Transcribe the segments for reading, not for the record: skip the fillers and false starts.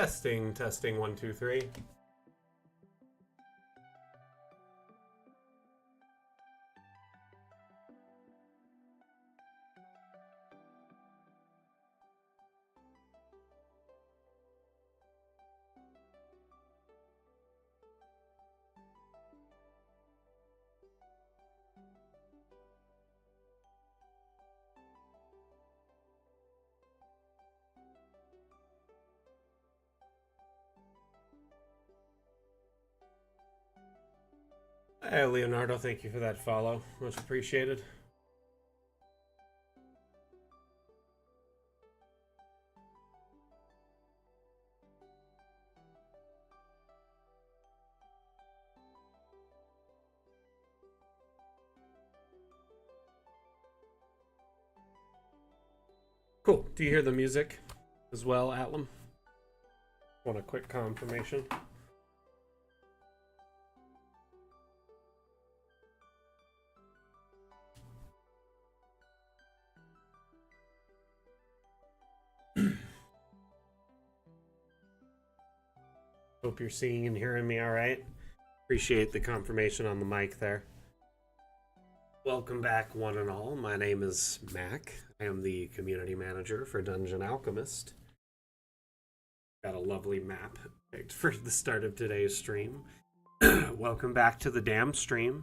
Testing, testing, one, two, three. Hey, Leonardo, thank you for that follow. Much appreciated. Cool. Do you hear the music as well, Atlam? Want a quick confirmation? Hope you're seeing and hearing me all right. Appreciate the confirmation on the mic there. Welcome back, one and all. My name is Mac. I am the community manager for Dungeon Alchemist. Got a lovely map picked for the start of today's stream. Welcome back to the damn stream.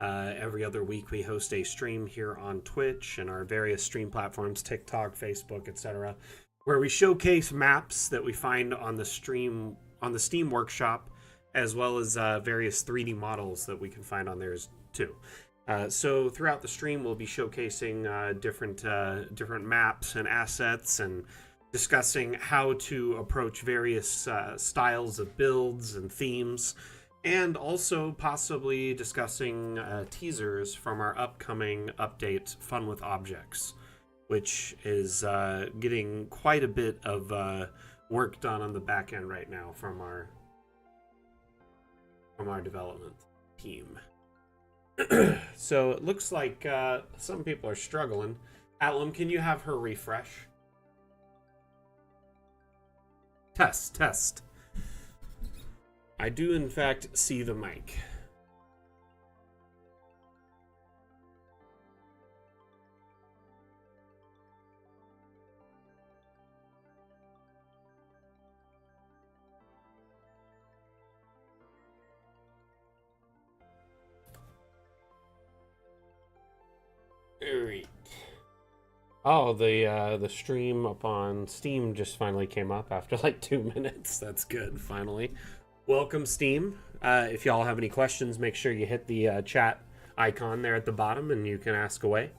Every other week we host a stream here on Twitch and our various stream platforms, TikTok, Facebook, etc., where we showcase maps that we find on the stream, on the Steam Workshop, as well as various 3D models that we can find on there too. So throughout the stream, we'll be showcasing different maps and assets and discussing how to approach various styles of builds and themes, and also possibly discussing teasers from our upcoming update, Fun with Objects, which is getting quite a bit of work done on the back end right now from our development team. So it looks like some people are struggling. Atlam, can you have her refresh? Test. I do, in fact, see the mic. Alright. Oh, the stream up on Steam just finally came up after like 2 minutes. That's good, finally. Welcome, Steam. If y'all have any questions, make sure you hit the chat icon there at the bottom and you can ask away.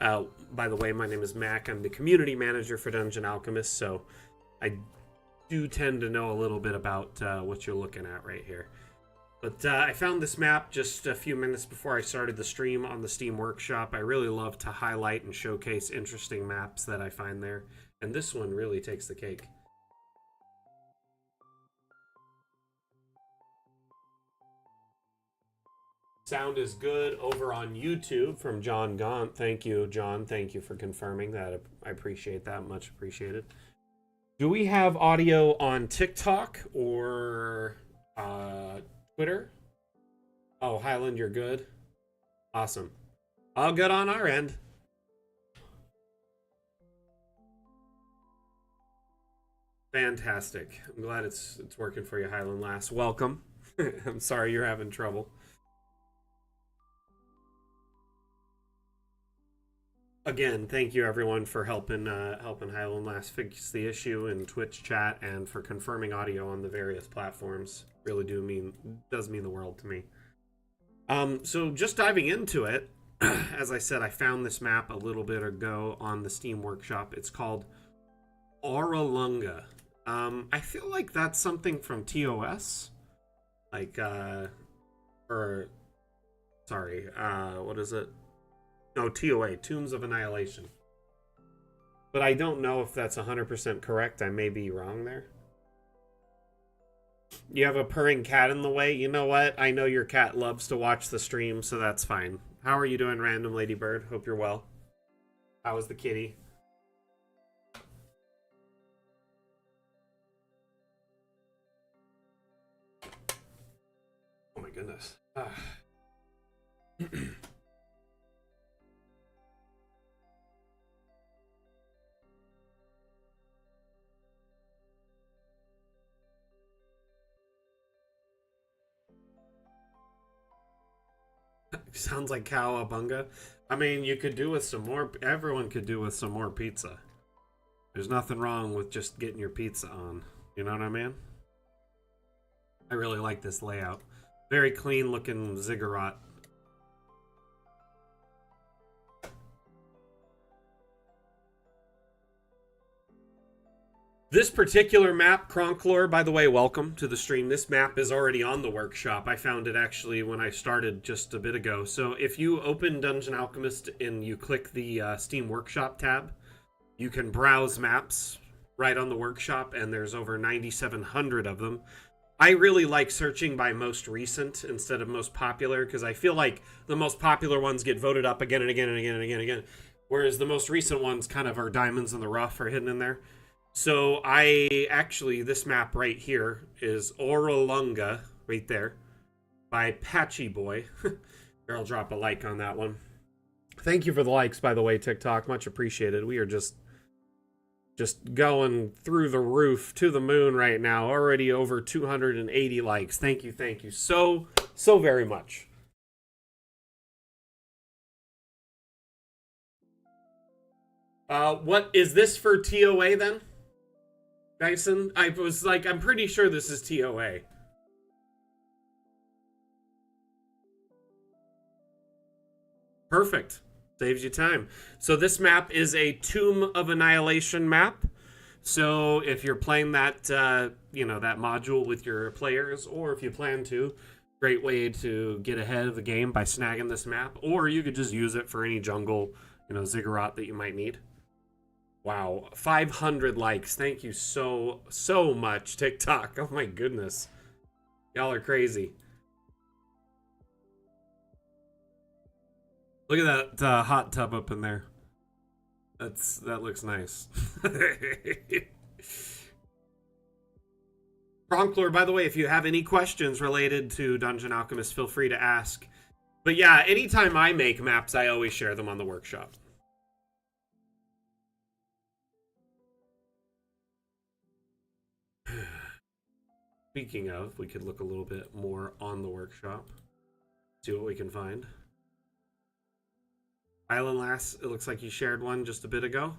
By the way, my name is Mac. I'm the community manager for Dungeon Alchemist, so I do tend to know a little bit about what you're looking at right here. But I found this map just a few minutes before I started the stream on the Steam Workshop. I really love to highlight and showcase interesting maps that I find there, and this one really takes the cake. Sound is good over on YouTube from John Gaunt. Thank you, John. Thank you for confirming that. I appreciate that. Much appreciated. Do we have audio on TikTok or Twitter? Oh, Highland, you're good? Awesome. All good on our end. Fantastic. I'm glad it's working for you, Highland Lass. Welcome. I'm sorry you're having trouble. Again, thank you everyone for helping Highland Lass fix the issue in Twitch chat and for confirming audio on the various platforms. Really does mean the world to me. So just diving into it, as I said, I found this map a little bit ago on the Steam Workshop. It's called Auralunga. I feel like that's something from TOS, like what is it? No, TOA, Tombs of Annihilation. But I don't know if that's 100% correct. I may be wrong there. You have a purring cat in the way? You know what? I know your cat loves to watch the stream, so that's fine. How are you doing, Random Ladybird? Hope you're well. How is the kitty? Ah. Sounds like cowabunga. I mean, you could do with some more. Everyone could do with some more pizza. There's nothing wrong with just getting your pizza on. You know what I mean? I really like this layout. Very clean looking ziggurat. This particular map, Cronklore, by the way, welcome to the stream. This map is already on the workshop. I found it actually when I started just a bit ago. So if you open Dungeon Alchemist and you click the Steam Workshop tab, you can browse maps right on the workshop, and there's over 9,700 of them. I really like searching by most recent instead of most popular, because I feel like the most popular ones get voted up again and again and again and again and again, whereas the most recent ones kind of are diamonds in the rough, are hidden in there. So this map right here is Orolunga, right there, by Patchy Boy. I'll drop a like on that one. Thank you for the likes, by the way, TikTok. Much appreciated. We are just going through the roof to the moon right now. Already over 280 likes. Thank you so very much. What is this for TOA then? Dyson? I was like, I'm pretty sure this is TOA. Perfect. Saves you time. So this map is a Tomb of Annihilation map. So if you're playing that, that module with your players, or if you plan to, great way to get ahead of the game by snagging this map. Or you could just use it for any jungle, ziggurat that you might need. Wow, 500 likes. Thank you so much, TikTok. Oh my goodness. Y'all are crazy. Look at that hot tub up in there. That looks nice. Cronklore, by the way, if you have any questions related to Dungeon Alchemist, feel free to ask. But yeah, anytime I make maps, I always share them on the workshop. Speaking of, we could look a little bit more on the workshop. See what we can find. Island Lass, it looks like you shared one just a bit ago.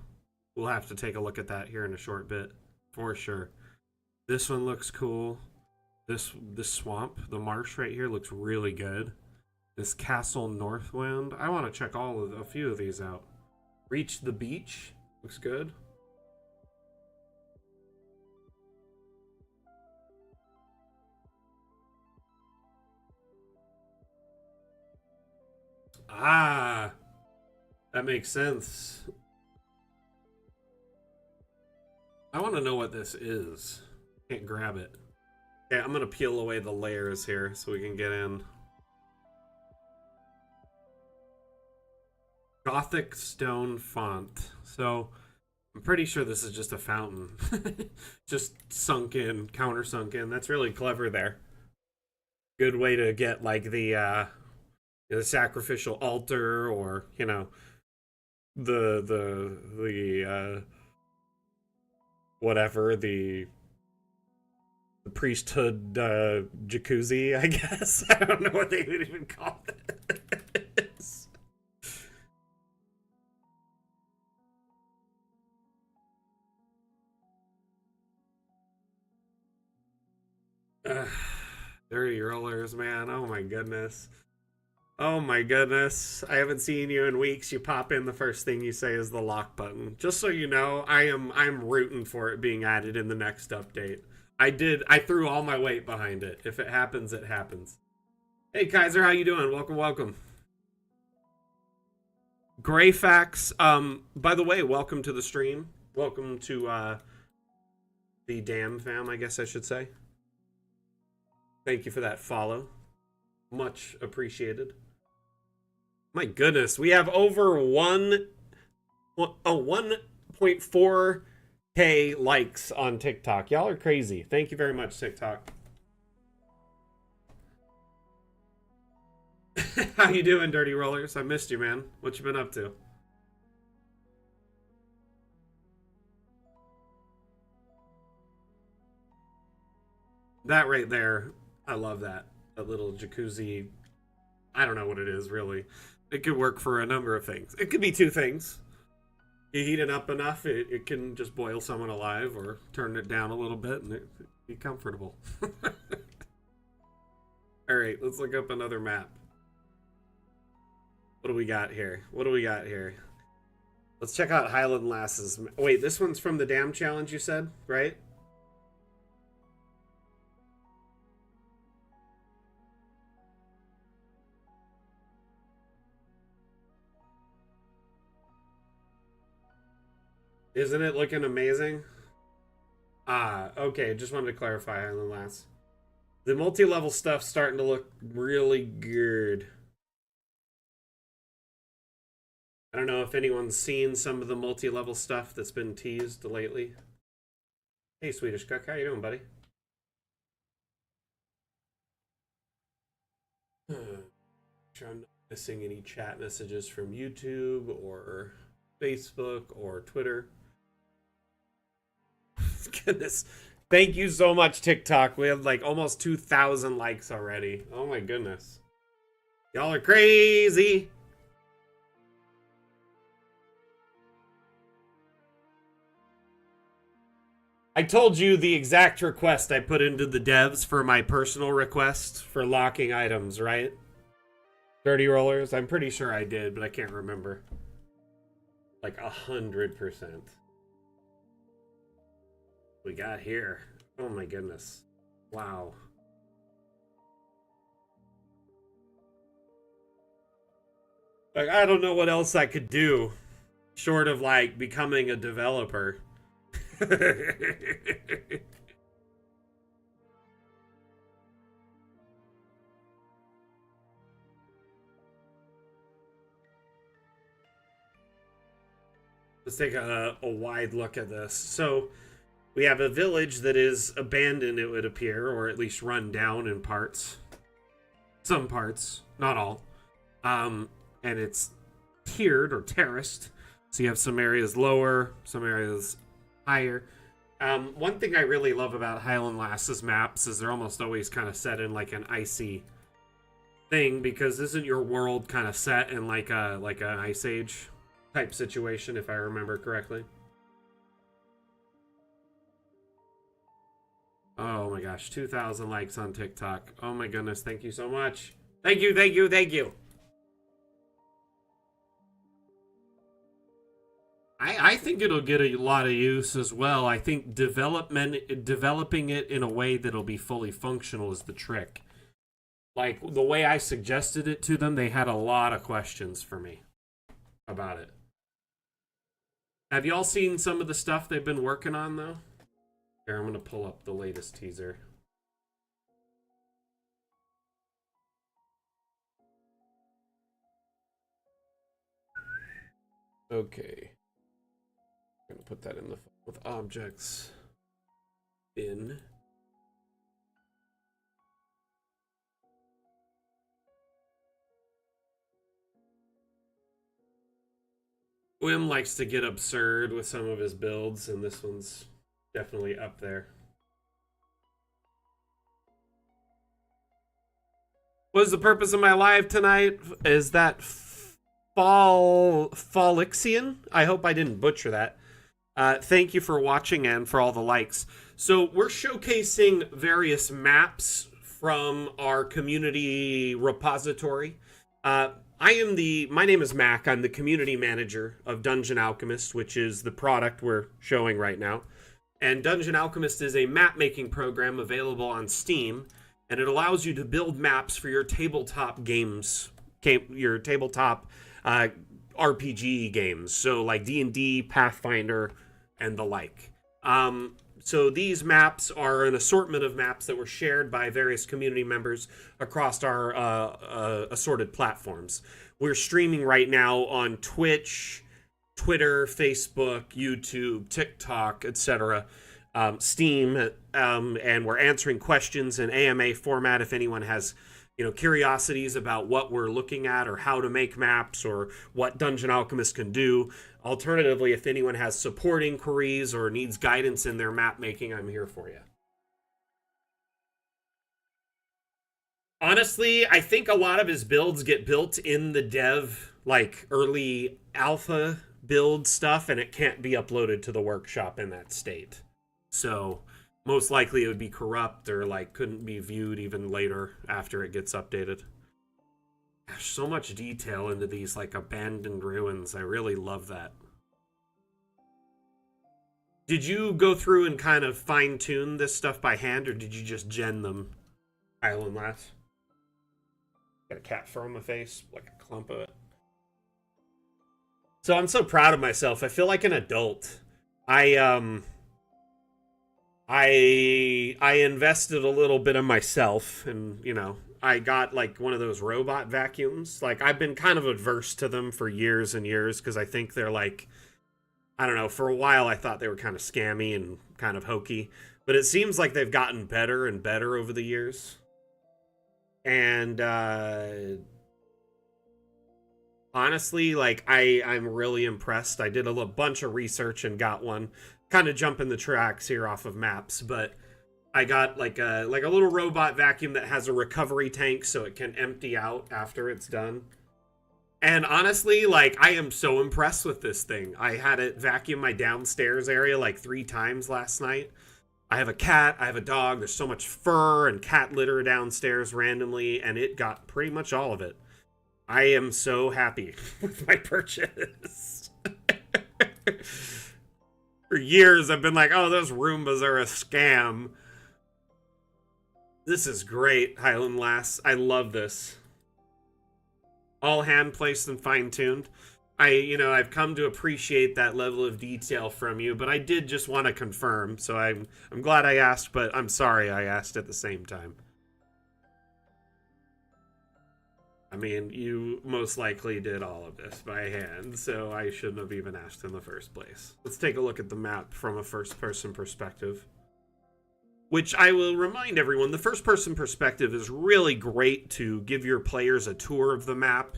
We'll have to take a look at that here in a short bit, for sure. This one looks cool. This swamp, the marsh right here, looks really good. This Castle Northwind. I want to check a few of these out. Reach the Beach looks good. Ah, that makes sense. I want to know what this is. Can't grab it. Okay, I'm gonna peel away the layers here so we can get in. Gothic stone font. So I'm pretty sure this is just a fountain. Just sunk in, countersunk in. That's really clever there. Good way to get like the sacrificial altar, or the whatever, the priesthood jacuzzi, I guess. I don't know what they would even call this. Dirty rollers, man. Oh my goodness. Oh my goodness. I haven't seen you in weeks. You pop in, the first thing you say is the lock button. Just so you know, I'm rooting for it being added in the next update. I threw all my weight behind it. If it happens, it happens. Hey Kaiser, how you doing? Welcome. Greyfax, by the way, welcome to the stream. Welcome to the Damn fam, I guess I should say. Thank you for that follow. Much appreciated. My goodness, we have over 1.4K likes on TikTok. Y'all are crazy. Thank you very much, TikTok. How you doing, Dirty Rollers? I missed you, man. What you been up to? That right there, I love that. That little jacuzzi. I don't know what it is, really. It could work for a number of things. It could be two things. You heat it up enough, it can just boil someone alive, or turn it down a little bit and it be comfortable. Alright, let's look up another map. What do we got here? What do we got here? Let's check out Highland Lasses. Wait, this one's from the Dam Challenge, you said, right? Isn't it looking amazing? Ah, okay. Just wanted to clarify Highland Lass. The multi-level stuff's starting to look really good. I don't know if anyone's seen some of the multi-level stuff that's been teased lately. Hey, Swedish Cook, how you doing, buddy? Sure I'm not missing any chat messages from YouTube or Facebook or Twitter. Goodness. Thank you so much, TikTok. We have like almost 2,000 likes already. Oh my goodness. Y'all are crazy. I told you the exact request I put into the devs for my personal request for locking items, right? Dirty Rollers? I'm pretty sure I did, but I can't remember. Like 100%. We got here. Oh my goodness. Wow. Like, I don't know what else I could do short of like becoming a developer. Let's take a wide look at this. So we have a village that is abandoned, it would appear, or at least run down in parts. Some parts, not all. And it's tiered or terraced. So you have some areas lower, some areas higher. One thing I really love about Highland Lass's maps is they're almost always kind of set in like an icy thing, because isn't your world kind of set in like an Ice Age type situation, if I remember correctly? Oh my gosh, 2,000 likes on TikTok. Oh my goodness, thank you so much. Thank you, thank you, thank you. I think it'll get a lot of use as well. I think developing it in a way that'll be fully functional is the trick. Like, the way I suggested it to them, they had a lot of questions for me about it. Have y'all seen some of the stuff they've been working on, though? Here, I'm going to pull up the latest teaser. Okay. I'm going to put that in the with objects in. Wim likes to get absurd with some of his builds, and this one's definitely up there. What is the purpose of my live tonight? Is that Fallixian? I hope I didn't butcher that. Thank you for watching and for all the likes. So we're showcasing various maps from our community repository. My name is Mac. I'm the community manager of Dungeon Alchemist, which is the product we're showing right now. And Dungeon Alchemist is a map making program available on Steam, and it allows you to build maps for your tabletop games, your tabletop RPG games. So like D&D, Pathfinder, and the like. So these maps are an assortment of maps that were shared by various community members across our assorted platforms. We're streaming right now on Twitch, Twitter, Facebook, YouTube, TikTok, etc., Steam, and we're answering questions in AMA format if anyone has curiosities about what we're looking at or how to make maps or what Dungeon Alchemist can do. Alternatively, if anyone has support inquiries or needs guidance in their map making, I'm here for you. Honestly, I think a lot of his builds get built in the dev, like early alpha build stuff, and it can't be uploaded to the workshop in that state. So most likely it would be corrupt or like couldn't be viewed even later after it gets updated. Gosh, so much detail into these like abandoned ruins. I really love that. Did you go through and kind of fine tune this stuff by hand, or did you just gen them, Island Lass? Got a cat fur on my face, like a clump of it. So I'm so proud of myself. I feel like an adult. I I invested a little bit of myself, and I got like one of those robot vacuums. Like I've been kind of adverse to them for years and years because I think they're like, I don't know, for a while I thought they were kind of scammy and kind of hokey, but it seems like they've gotten better and better over the years. And honestly, like I'm really impressed. I did a bunch of research and got one. Kind of jumping the tracks here off of maps, but I got like a little robot vacuum that has a recovery tank so it can empty out after it's done. And honestly, like I am so impressed with this thing. I had it vacuum my downstairs area like 3 times last night. I have a cat, I have a dog, there's so much fur and cat litter downstairs randomly, and it got pretty much all of it. I am so happy with my purchase. For years, I've been like, oh, those Roombas are a scam. This is great, Highland Lass. I love this. All hand placed and fine tuned. I've come to appreciate that level of detail from you, but I did just want to confirm. So I'm glad I asked, but I'm sorry I asked at the same time. I mean, you most likely did all of this by hand, so I shouldn't have even asked in the first place. Let's take a look at the map from a first-person perspective. Which I will remind everyone, the first-person perspective is really great to give your players a tour of the map,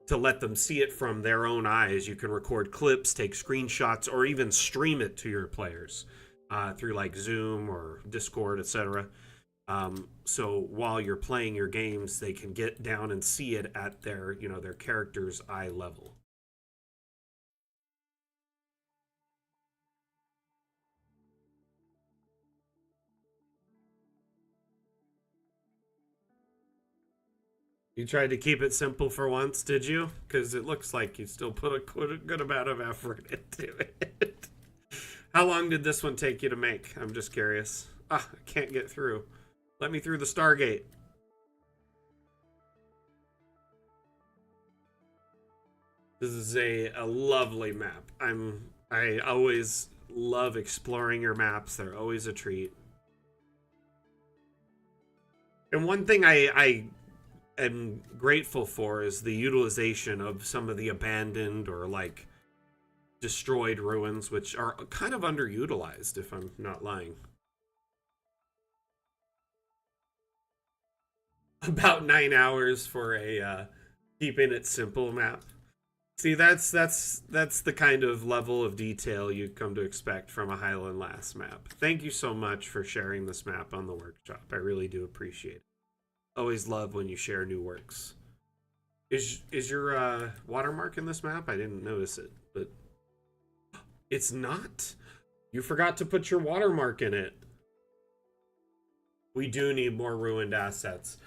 to let them see it from their own eyes. You can record clips, take screenshots, or even stream it to your players through like Zoom or Discord, etc. So while you're playing your games, they can get down and see it at their character's eye level. You tried to keep it simple for once, did you? Because it looks like you still put a good amount of effort into it. How long did this one take you to make? I'm just curious. I can't get through. Let me through the Stargate. This is a lovely map. I always love exploring your maps. They're always a treat. And one thing I am grateful for is the utilization of some of the abandoned or like destroyed ruins, which are kind of underutilized, if I'm not lying. About 9 hours for a keeping it simple map. See, that's the kind of level of detail you come to expect from a Highland Lass map. Thank you so much for sharing this map on the workshop. I really do appreciate it. Always love when you share new works. Is your watermark in this map? I didn't notice it, but it's not. You forgot to put your watermark in it. We do need more ruined assets.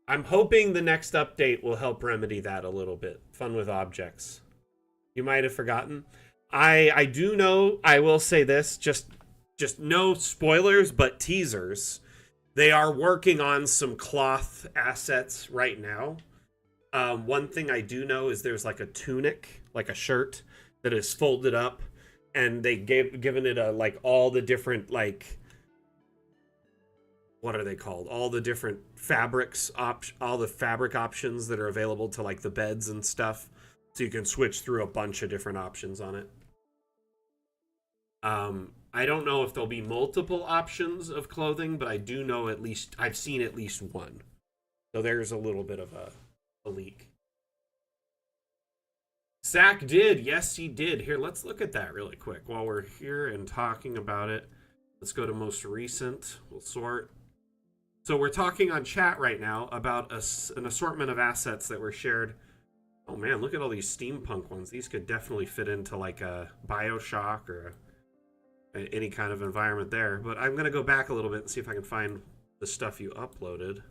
I'm hoping the next update will help remedy that a little bit. Fun with objects. You might have forgotten. I do know, I will say this, just no spoilers, but teasers. They are working on some cloth assets right now. One thing I do know is there's like a tunic, like a shirt that is folded up, and they given it a like all the different like, what are they called? All the different fabrics, all the fabric options that are available to like the beds and stuff. So you can switch through a bunch of different options on it. I don't know if there'll be multiple options of clothing, but I do know at least I've seen at least one. So there's a little bit of a leak. Zach did. Yes, he did. Here, let's look at that really quick while we're here and talking about it. Let's go to most recent. We'll sort. So we're talking on chat right now about an assortment of assets that were shared. Oh man, look at all these steampunk ones. These could definitely fit into like a BioShock or any kind of environment there. But I'm going to go back a little bit and see if I can find the stuff you uploaded.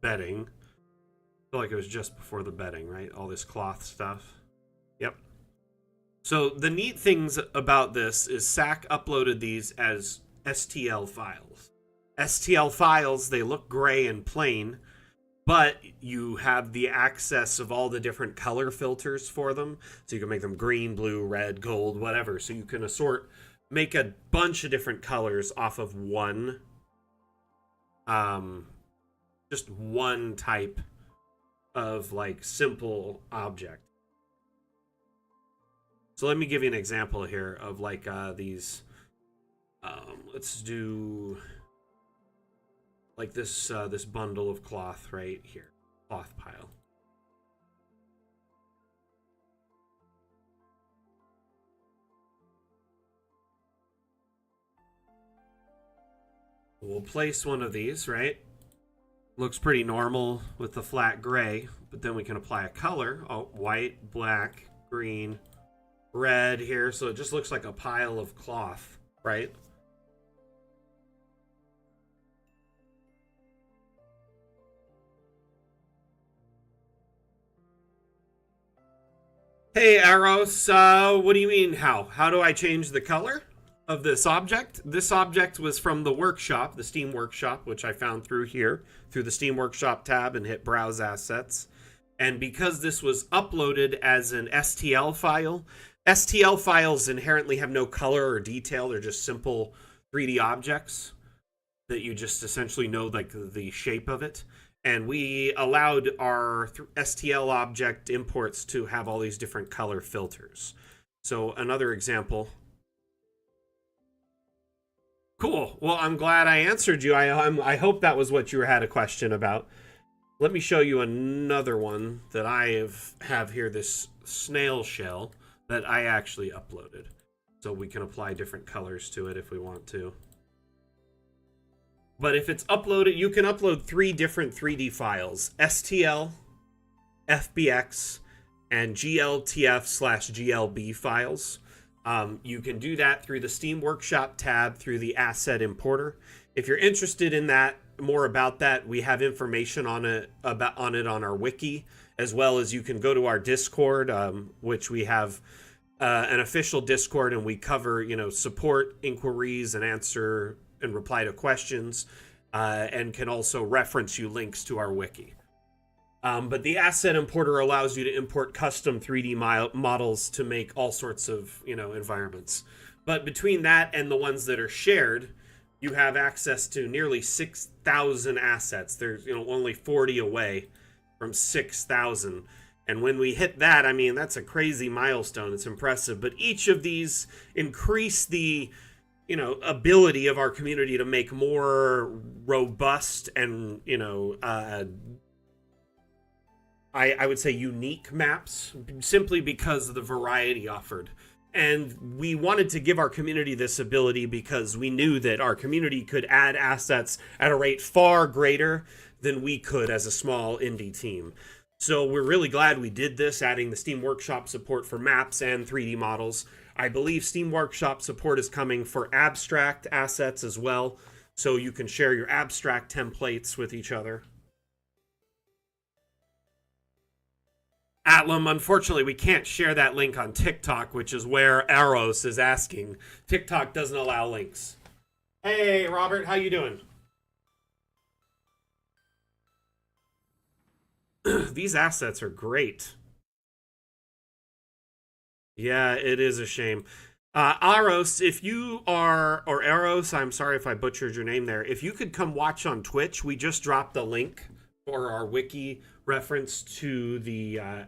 Bedding. I feel like it was just before the bedding, right? All this cloth stuff. Yep. So the neat things about this is SAC uploaded these as STL files. STL files, they look gray and plain, but you have the access of all the different color filters for them. So you can make them green, blue, red, gold, whatever. So you can make a bunch of different colors off of one, just one type of like simple object. So let me give you an example here of like these. Let's do like this this bundle of cloth right here, cloth pile. We'll place one of these, right? Looks pretty normal with the flat gray, but then we can apply a color. Oh, white, black, green, red here. So it just looks like a pile of cloth, right? Hey, Aros, what do you mean how? How do I change the color of this object? This object was from the workshop, the Steam Workshop, which I found through here, through the Steam Workshop tab and hit Browse Assets. And because this was uploaded as an STL file, STL files inherently have no color or detail. They're just simple 3D objects that you just essentially know like the shape of it. And we allowed our STL object imports to have all these different color filters. So another example. Cool. Well, I'm glad I answered you. I hope that was what you had a question about. Let me show you another one that I have here, this snail shell that I actually uploaded. So we can apply different colors to it if we want to. But if it's uploaded, you can upload 3 different 3D files: STL, FBX, and GLTF/GLB files. You can do that through the Steam Workshop tab through the Asset Importer. If you're interested in that, more about that, we have information on it on our wiki, as well as you can go to our Discord, which we have an official Discord, and we cover support inquiries and answer and reply to questions, and can also reference you links to our wiki. But the Asset Importer allows you to import custom 3D models to make all sorts of environments. But between that and the ones that are shared, you have access to nearly 6,000 assets. There's only 40 away from 6,000. And when we hit that, I mean, that's a crazy milestone. It's impressive. But each of these increase the ability of our community to make more robust and, I would say unique maps, simply because of the variety offered. And we wanted to give our community this ability because we knew that our community could add assets at a rate far greater than we could as a small indie team. So we're really glad we did this, adding the Steam Workshop support for maps and 3D models. I believe Steam Workshop support is coming for abstract assets as well, so you can share your abstract templates with each other. Atlam, unfortunately, we can't share that link on TikTok, which is where Aros is asking. TikTok doesn't allow links. Hey, Robert, how you doing? These assets are great. Yeah, it is a shame. Aros, if you are, or Eros, I'm sorry if I butchered your name there. If you could come watch on Twitch, we just dropped the link for our wiki reference to the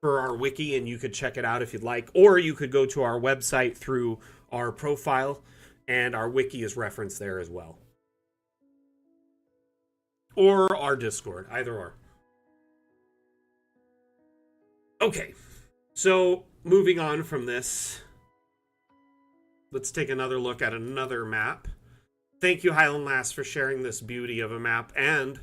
for our wiki, and you could check it out if you'd like, or you could go to our website through our profile, and our wiki is referenced there as well, or our Discord, either or. Okay, so moving on from this, let's take another look at another map. Thank you, Highland Lass, for sharing this beauty of a map. And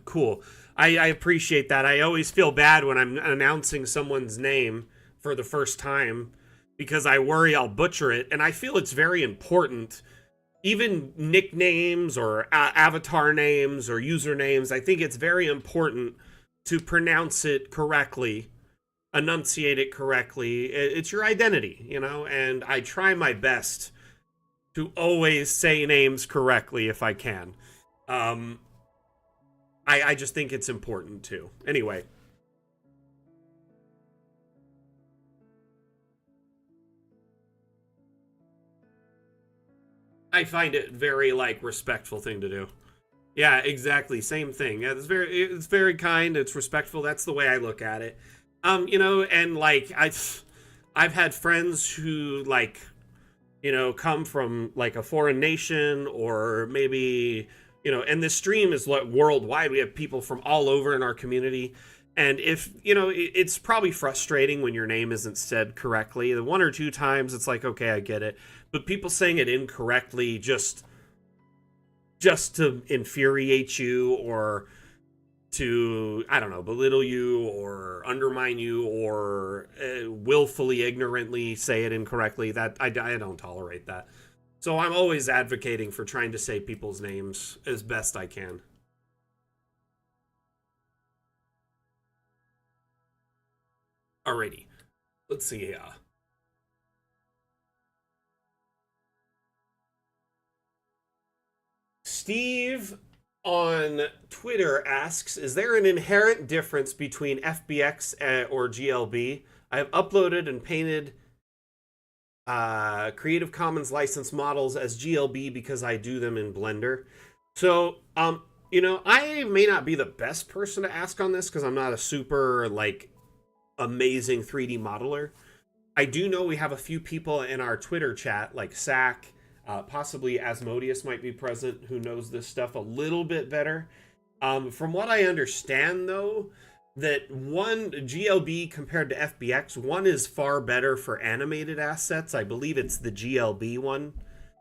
cool. I appreciate that. I always feel bad when I'm announcing someone's name for the first time because I worry I'll butcher it. And I feel it's very important. Even nicknames or avatar names or usernames, I think it's very important to pronounce it correctly, enunciate it correctly. It's your identity, you know, and I try my best to always say names correctly if I can. I just think it's important too. Anyway. I find it very, like, respectful thing to do. Yeah, exactly. Same thing. Yeah, it's very kind. It's respectful. That's the way I look at it. You know, and like I've had friends who, like, you know, come from like a foreign nation, or maybe, you know, and this stream is like worldwide. We have people from all over in our community. And if, you know, it's probably frustrating when your name isn't said correctly. The one or two times it's like, okay, I get it. But people saying it incorrectly just to infuriate you, or to, I don't know, belittle you or undermine you, or willfully, ignorantly say it incorrectly, that I don't tolerate that. So I'm always advocating for trying to say people's names as best I can. Alrighty, let's see here. Steve on Twitter asks, is there an inherent difference between FBX or GLB? I have uploaded and painted Creative Commons licensed models as GLB because I do them in Blender. So, you know, I may not be the best person to ask on this because I'm not a super, like, amazing 3D modeler. I do know we have a few people in our Twitter chat, like Sack, possibly Asmodeus might be present, who knows this stuff a little bit better. From what I understand, though, that one GLB compared to FBX, one is far better for animated assets. I believe it's the GLB one.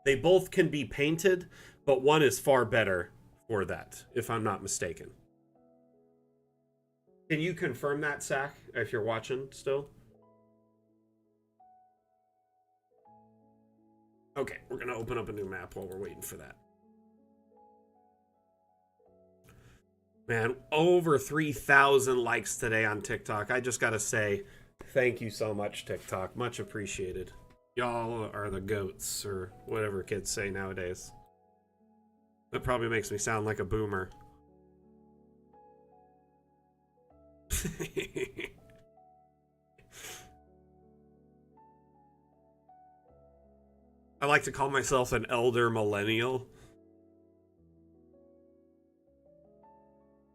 They both can be painted, but one is far better for that, if I'm not mistaken. Can you confirm that, Sack, if you're watching still? Okay, we're going to open up a new map while we're waiting for that. Man, over 3,000 likes today on TikTok. I just got to say, thank you so much, TikTok. Much appreciated. Y'all are the goats, or whatever kids say nowadays. That probably makes me sound like a boomer. I like to call myself an elder millennial.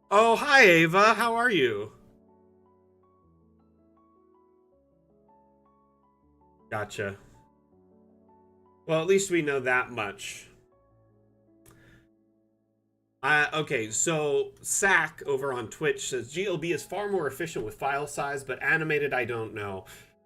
Oh, hi, Ava. How are you? Gotcha. Well, at least we know that much. Okay, so Sack over on Twitch says GLB is far more efficient with file size, but animated, I don't know.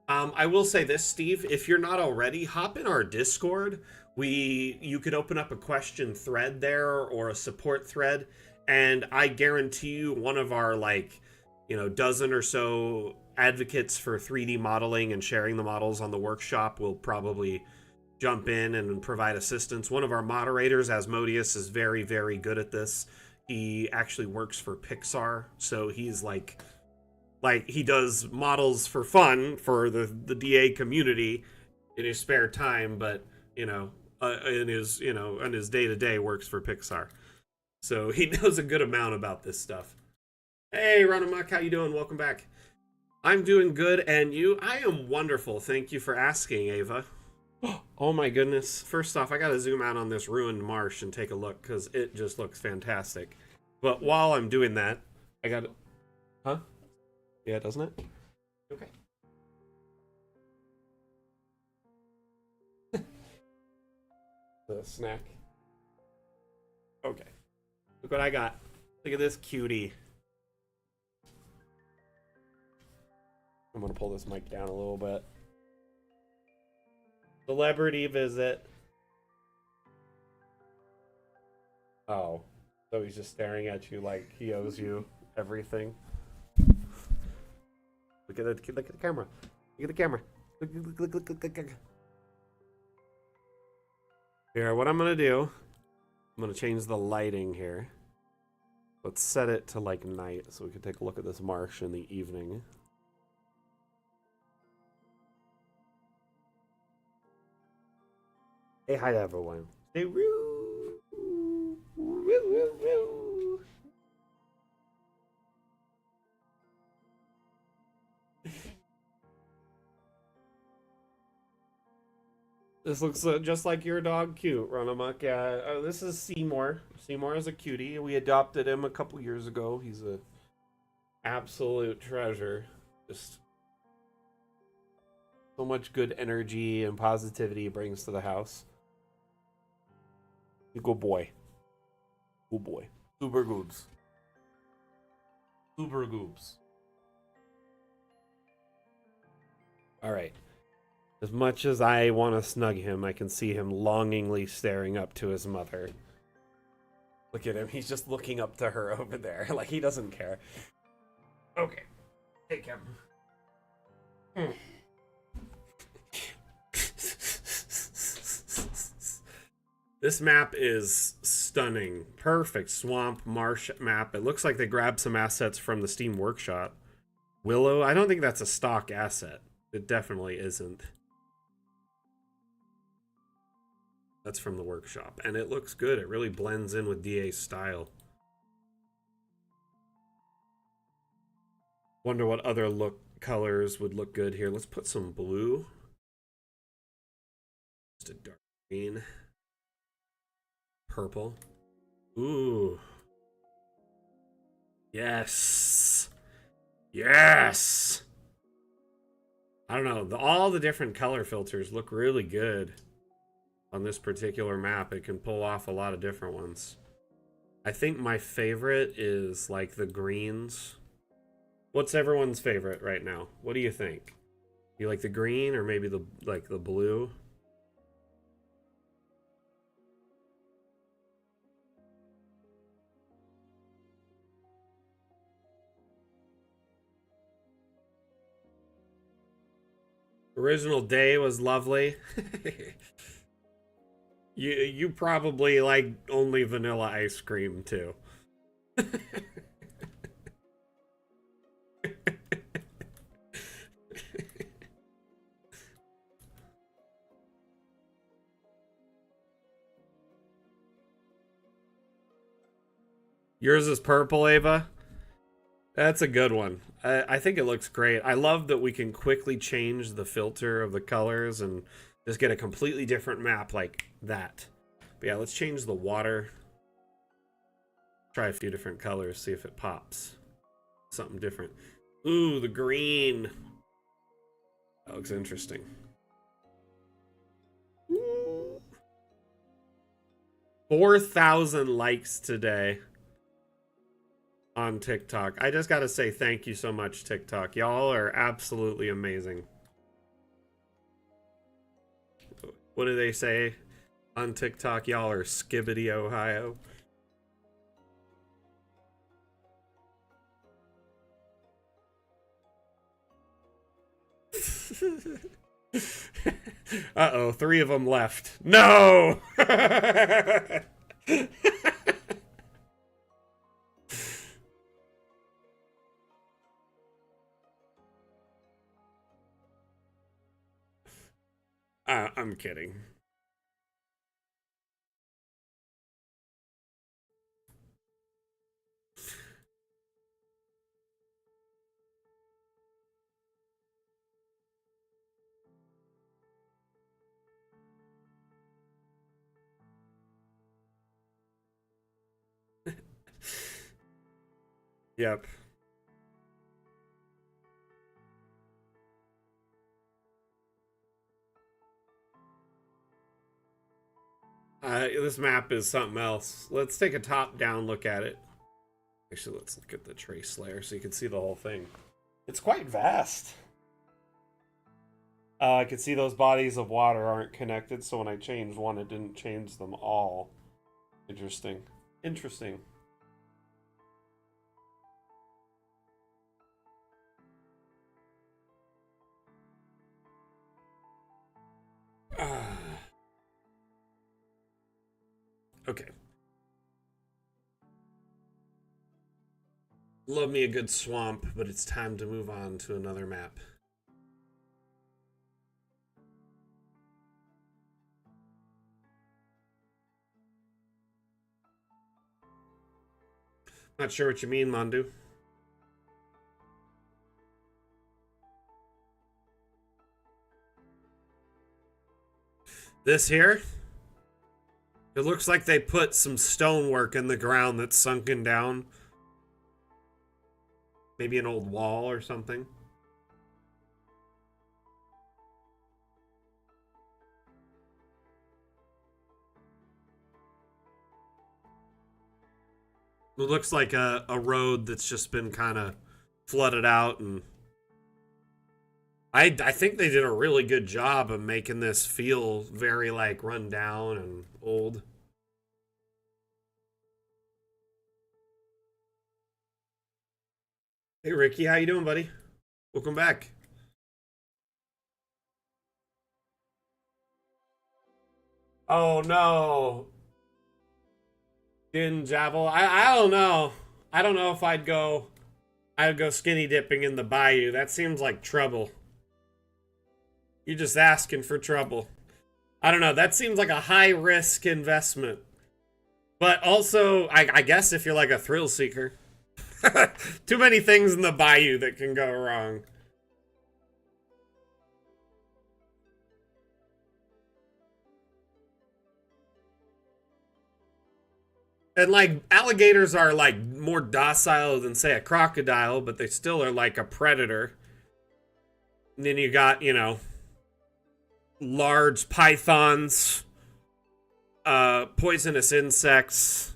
I will say this, Steve, if you're not already, hop in our Discord. You could open up a question thread there, or a support thread, and I guarantee you one of our, like, you know, dozen or so advocates for 3D modeling and sharing the models on the workshop will probably jump in and provide assistance. One of our moderators, Asmodeus, is very, very good at this. He actually works for Pixar, so he's like he does models for fun for the DA community in his spare time, but, you know, in his day-to-day works for Pixar. So he knows a good amount about this stuff. Hey, Runamuk, how you doing? Welcome back. I'm doing good, and you? I am wonderful. Thank you for asking, Ava. Oh my goodness. First off, I gotta zoom out on this ruined marsh and take a look, because it just looks fantastic. But while I'm doing that, I got it. Huh? Yeah, doesn't it? Okay. The snack. Okay. Look what I got. Look at this cutie. I'm gonna pull this mic down a little bit. Celebrity visit. Oh. So he's just staring at you like he owes you everything. Look at the camera. Look at the camera. Look. Here, what I'm gonna do, I'm gonna change the lighting here. Let's set it to like night so we can take a look at this marsh in the evening. Hey, hi everyone. Hey, woo, woo, woo, woo. This looks just like your dog, cute, run amok. Yeah, this is Seymour. Seymour is a cutie. We adopted him a couple years ago. He's a absolute treasure. Just so much good energy and positivity he brings to the house. Good boy. Good boy. Super goobs. Super goobs. All right. As much as I want to snug him, I can see him longingly staring up to his mother. Look at him. He's just looking up to her over there. Like, he doesn't care. Okay. Take him. This map is stunning. Perfect swamp marsh map. It looks like they grabbed some assets from the Steam Workshop. Willow, I don't think that's a stock asset. It definitely isn't. That's from the workshop. And it looks good. It really blends in with DA's style. Wonder what other colors would look good here. Let's put some blue. Just a dark green. Purple. Ooh. Yes. Yes. I don't know. All the different color filters look really good on this particular map. It can pull off a lot of different ones. I think my favorite is like the greens. What's everyone's favorite right now? What do you think? You like the green or maybe the blue? Original Day was lovely. You probably like only vanilla ice cream too. Yours is purple, Ava? That's a good one. I think it looks great. I love that we can quickly change the filter of the colors and just get a completely different map like that. But yeah, let's change the water. Try a few different colors, see if it pops. Something different. Ooh, the green. That looks interesting. 4,000 likes today on TikTok. I just gotta say thank you so much, TikTok. Y'all are absolutely amazing. What do they say on TikTok? Y'all are Skibbity, Ohio. Uh-oh, 3 of them left. No! I'm kidding. Yep. This map is something else. Let's take a top-down look at it. Actually, let's look at the trace layer so you can see the whole thing. It's quite vast. I can see those bodies of water aren't connected, so when I changed one, it didn't change them all. Interesting. Interesting. Okay. Love me a good swamp, but it's time to move on to another map. Not sure what you mean, Mandu. This here? It looks like they put some stonework in the ground that's sunken down. Maybe an old wall or something. It looks like a road that's just been kind of flooded out, and I think they did a really good job of making this feel very like run down and old. Hey Ricky, how you doing, buddy? Welcome back. Oh no. Din Javel. I don't know. I don't know if I'd go skinny dipping in the bayou. That seems like trouble. You're just asking for trouble. I don't know. That seems like a high risk investment. But also, I guess if you're like a thrill seeker. Too many things in the bayou that can go wrong. And like alligators are like more docile than say a crocodile, but they still are like a predator. And then you got, you know, large pythons, poisonous insects,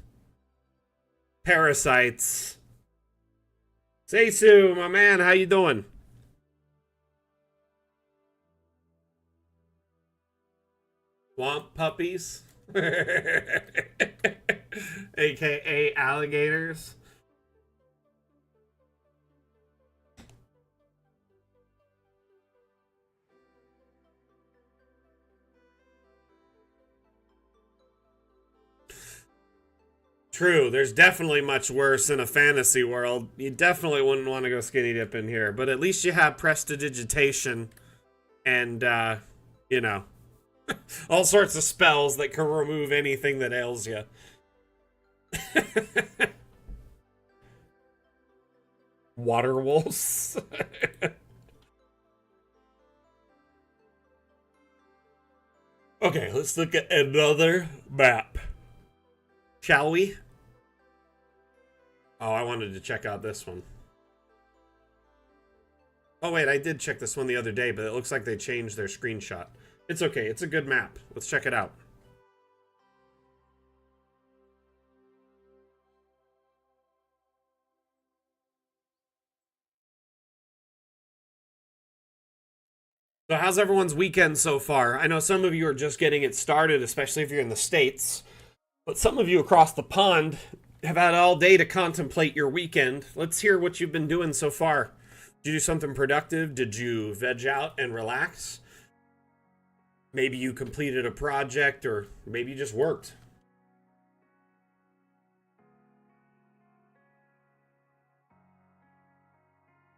parasites. Seisu, my man, how you doing? Swamp puppies? AKA alligators? True, there's definitely much worse in a fantasy world. You definitely wouldn't want to go skinny dip in here, but at least you have prestidigitation and, you know, all sorts of spells that can remove anything that ails you. Water wolves? Okay, let's look at another map. Shall we? Oh, I wanted to check out this one. Oh wait, I did check this one the other day, but it looks like they changed their screenshot. It's okay, it's a good map. Let's check it out. So how's everyone's weekend so far? I know some of you are just getting it started, especially if you're in the States. But some of you across the pond have had all day to contemplate your weekend. Let's hear what you've been doing so far. Did you do something productive? Did you veg out and relax? Maybe you completed a project, or maybe you just worked.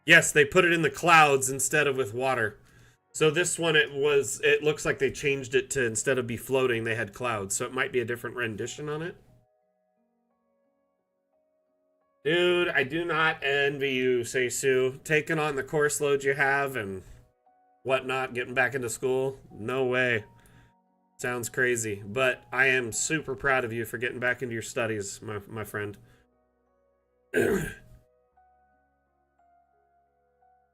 Yes, they put it in the clouds instead of with water. So this one, it looks like they changed it to, instead of be floating, they had clouds. So it might be a different rendition on it. Dude, I do not envy you, Seisu. Taking on the course load you have and whatnot, getting back into school. No way. Sounds crazy. But I am super proud of you for getting back into your studies, my friend.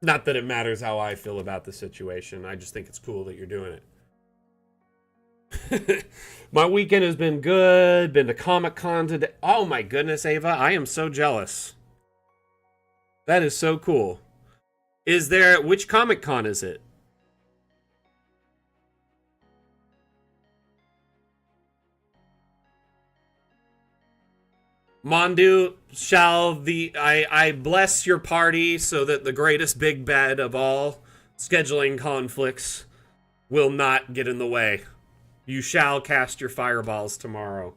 Not that it matters how I feel about the situation. I just think it's cool that you're doing it. My weekend has been good. Been to Comic Con today. Oh my goodness, Ava. I am so jealous. That is so cool. Which Comic Con is it? Mondu, I bless your party so that the greatest big bad of all scheduling conflicts will not get in the way. You shall cast your fireballs tomorrow.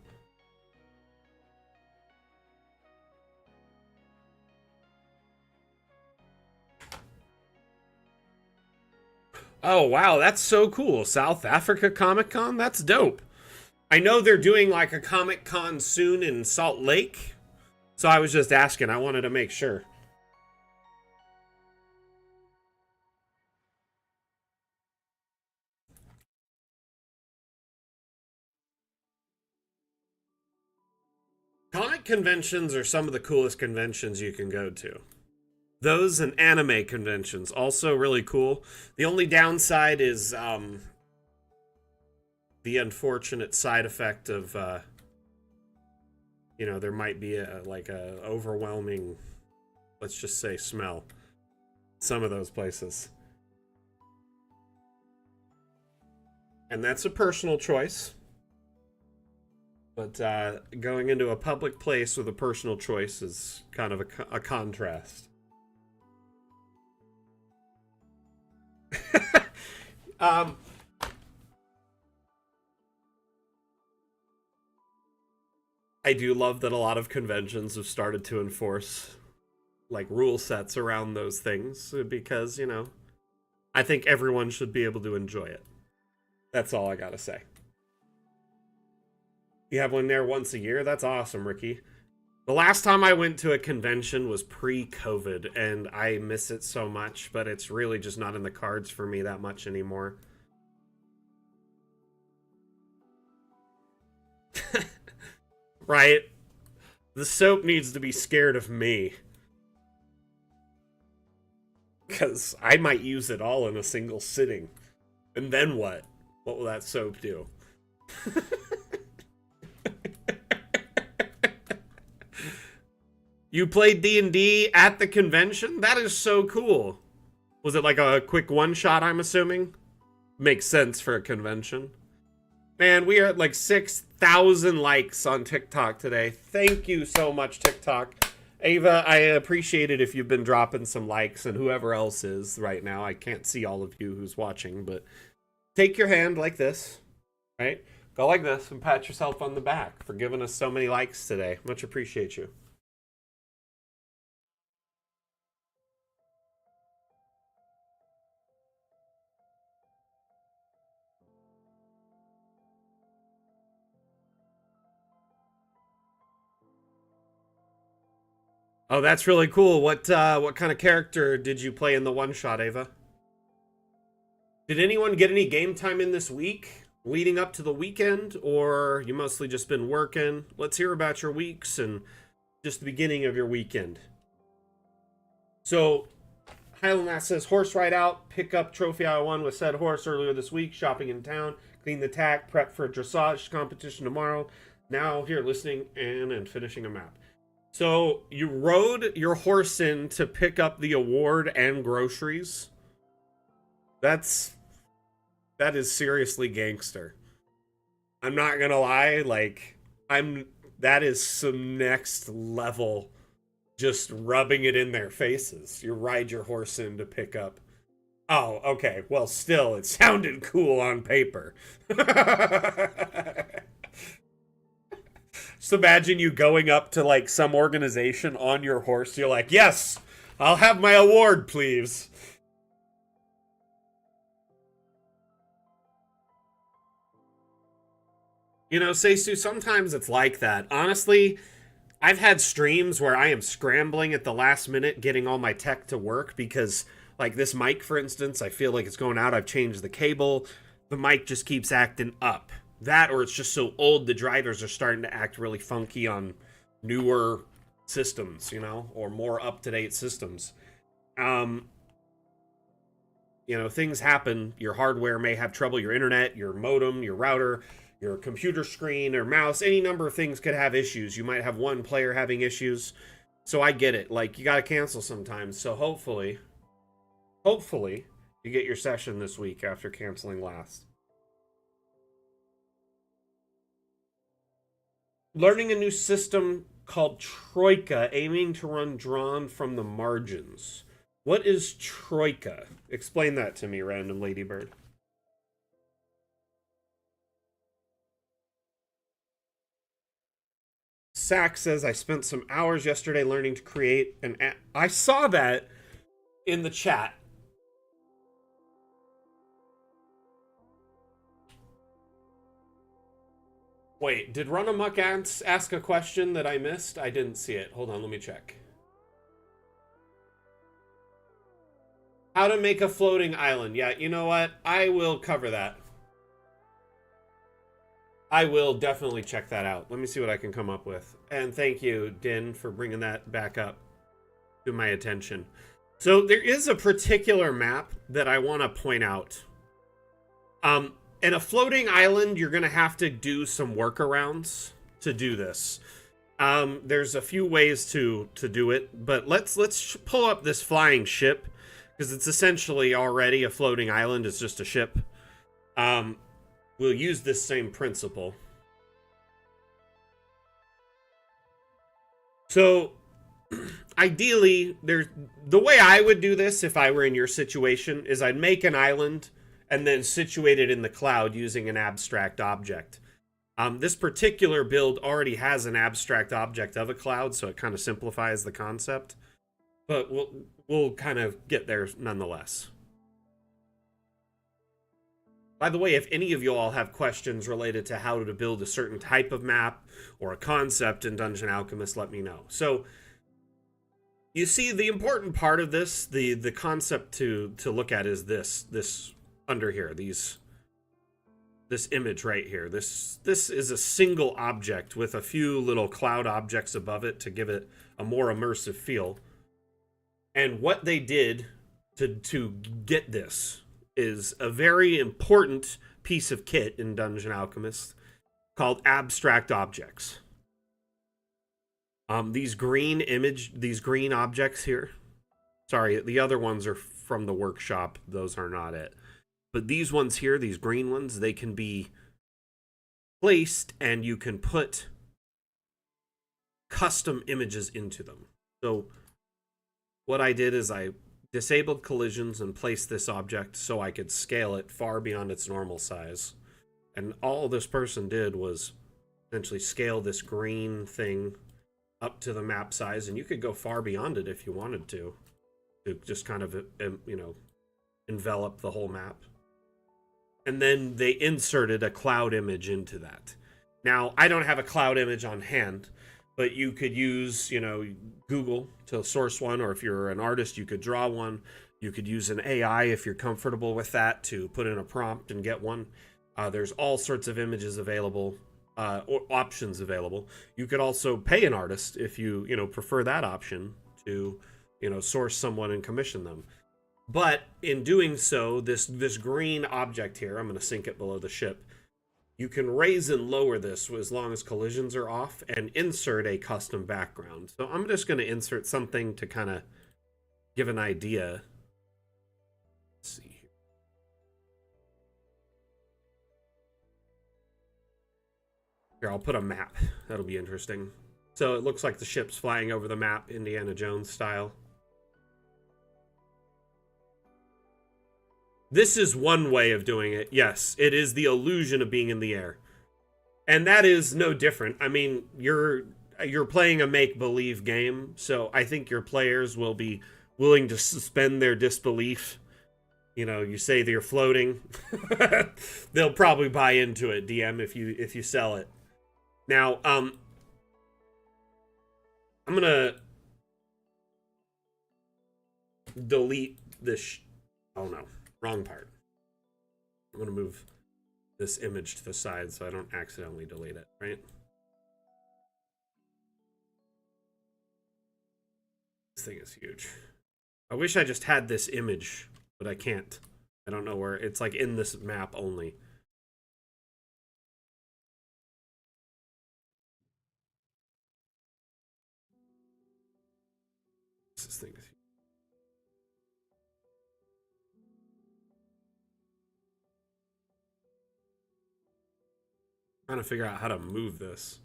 Oh wow, that's so cool. South Africa Comic Con? That's dope. I know they're doing like a Comic Con soon in Salt Lake. So I was just asking. I wanted to make sure. Comic conventions are some of the coolest conventions you can go to. Those and anime conventions, also really cool. The only downside is the unfortunate side effect of, there might be a overwhelming, let's just say, smell. Some of those places. And that's a personal choice. But going into a public place with a personal choice is kind of a contrast. um, I do love that a lot of conventions have started to enforce like rule sets around those things because, I think everyone should be able to enjoy it. That's all I gotta say. You have one there once a year? That's awesome, Ricky. The last time I went to a convention was pre-COVID, and I miss it so much, but it's really just not in the cards for me that much anymore. Right? The soap needs to be scared of me. Because I might use it all in a single sitting. And then what? What will that soap do? You played D&D at the convention? That is so cool. Was it like a quick one-shot, I'm assuming? Makes sense for a convention. Man, we are at like 6,000 likes on TikTok today. Thank you so much, TikTok. Ava, I appreciate it if you've been dropping some likes, and whoever else is right now. I can't see all of you who's watching, but take your hand like this, right? Go like this and pat yourself on the back for giving us so many likes today. Much appreciate you. Oh, that's really cool. What kind of character did you play in the one shot, Ava? Did anyone get any game time in this week leading up to the weekend, or you mostly just been working? Let's hear about your weeks and just the beginning of your weekend. So, Highland Lass says, horse ride out, pick up trophy I won with said horse earlier this week, shopping in town, clean the tack, prep for a dressage competition tomorrow. Now here listening and finishing a map. So you rode your horse in to pick up the award and groceries. That is seriously gangster. I'm not gonna lie, that is some next level, just rubbing it in their faces. You ride your horse in to pick up. Oh, okay. Well, still, it sounded cool on paper. Just imagine you going up to like some organization on your horse. You're like, yes, I'll have my award, please. Seisu, sometimes it's like that. Honestly, I've had streams where I am scrambling at the last minute getting all my tech to work because, like this mic, for instance, I feel like it's going out. I've changed the cable. The mic just keeps acting up. That, or it's just so old, the drivers are starting to act really funky on newer systems, or more up-to-date systems. You know, things happen. Your hardware may have trouble, your internet, your modem, your router, your computer screen or mouse, any number of things could have issues. You might have one player having issues. So I get it. Like, you got to cancel sometimes. So hopefully, you get your session this week after canceling last. Learning a new system called Troika, aiming to run drawn from the margins. What is Troika? Explain that to me, random ladybird. Sack says, I spent some hours yesterday learning to create an app. I saw that in the chat. Wait, did Run Amok ask a question that I missed? I didn't see it. Hold on, let me check. How to make a floating island. Yeah, you know what? I will cover that. I will definitely check that out. Let me see what I can come up with. And thank you, Din, for bringing that back up to my attention. So there is a particular map that I want to point out. In a floating island, you're going to have to do some workarounds to do this. There's a few ways to do it, but let's pull up this flying ship, because it's essentially already a floating island. It's just a ship. We'll use this same principle. So, ideally, the way I would do this if I were in your situation is I'd make an island and then situate it in the cloud using an abstract object. This particular build already has an abstract object of a cloud, so it kind of simplifies the concept. But we'll kind of get there nonetheless. By the way, if any of you all have questions related to how to build a certain type of map or a concept in Dungeon Alchemist, let me know. So, you see, the important part of this, the concept to look at is this under here, this image right here. This is a single object with a few little cloud objects above it to give it a more immersive feel. And what they did to get this is a very important piece of kit in Dungeon Alchemist called abstract objects. These green objects here. Sorry, the other ones are from the workshop. Those are not it. But these ones here, these green ones, they can be placed and you can put custom images into them. So what I did is I disabled collisions and placed this object so I could scale it far beyond its normal size. And all this person did was essentially scale this green thing up to the map size, and you could go far beyond it if you wanted to just kind of, envelop the whole map. And then they inserted a cloud image into that. Now, I don't have a cloud image on hand, but you could use, Google to source one, or if you're an artist, you could draw one. You could use an AI if you're comfortable with that to put in a prompt and get one. There's all sorts of images available, or options available. You could also pay an artist if you, prefer that option to, source someone and commission them. But in doing so, this green object here, I'm going to sink it below the ship. You can raise and lower this as long as collisions are off and insert a custom background. So I'm just going to insert something to kind of give an idea. Let's see here. Here, I'll put a map. That'll be interesting. So it looks like the ship's flying over the map, Indiana Jones style. This is one way of doing it. Yes, it is the illusion of being in the air. And that is no different. I mean, you're playing a make-believe game, so I think your players will be willing to suspend their disbelief. You say that you're floating. They'll probably buy into it, DM, if you sell it. Now, I'm gonna delete this. Oh no. Wrong part. I'm going to move this image to the side so I don't accidentally delete it, right? This thing is huge. I wish I just had this image, but I can't. I don't know where. It's like in this map only. This thing. Trying to figure out how to move this.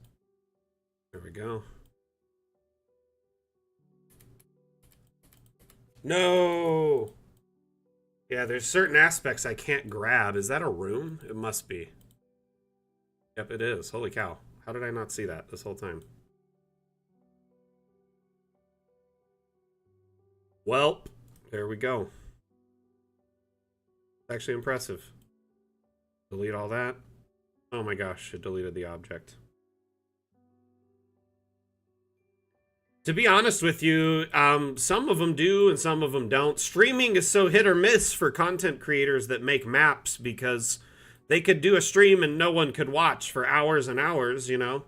There we go. No! Yeah, there's certain aspects I can't grab. Is that a room? It must be. Yep, it is. Holy cow. How did I not see that this whole time? Well, there we go. Actually impressive. Delete all that. Oh my gosh, it deleted the object. To be honest with you, some of them do and some of them don't. Streaming is so hit or miss for content creators that make maps because they could do a stream and no one could watch for hours and hours, you know?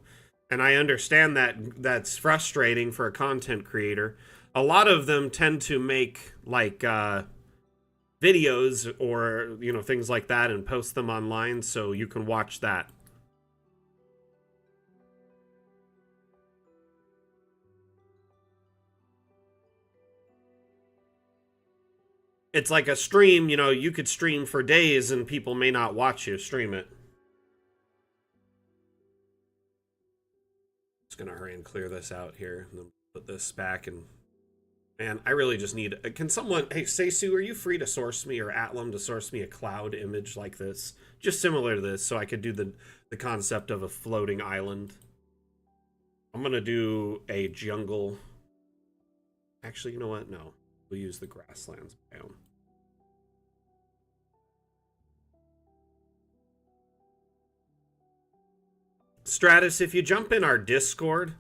And I understand that that's frustrating for a content creator. A lot of them tend to make like videos or, you know, things like that and post them online so you can watch that. It's like a stream, you know, you could stream for days and people may not watch you stream it. Just gonna hurry and clear this out here and then put this back. And man, I really just need, can someone, hey Seisu, are you free to source me, or Atlam to source me a cloud image like this, just similar to this, so I could do the concept of a floating island? I'm gonna do a jungle. Actually, you know what, no, we'll use the grasslands biome. Stratus, if you jump in our Discord,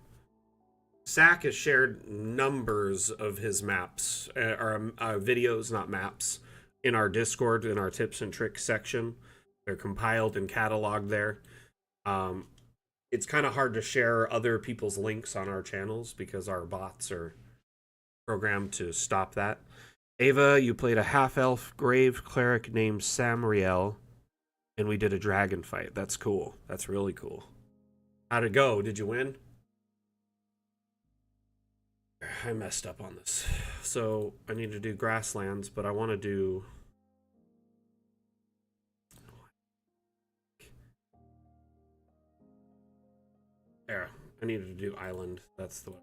Zach has shared numbers of his maps, or videos, not maps, in our Discord, in our tips and tricks section. They're compiled and cataloged there. It's kind of hard to share other people's links on our channels because our bots are programmed to stop that. Ava, you played a half-elf grave cleric named Samriel, and we did a dragon fight. That's cool. That's really cool. How'd it go? Did you win? I messed up on this. So I need to do grasslands, but I want to do... There. I needed to do island. That's the one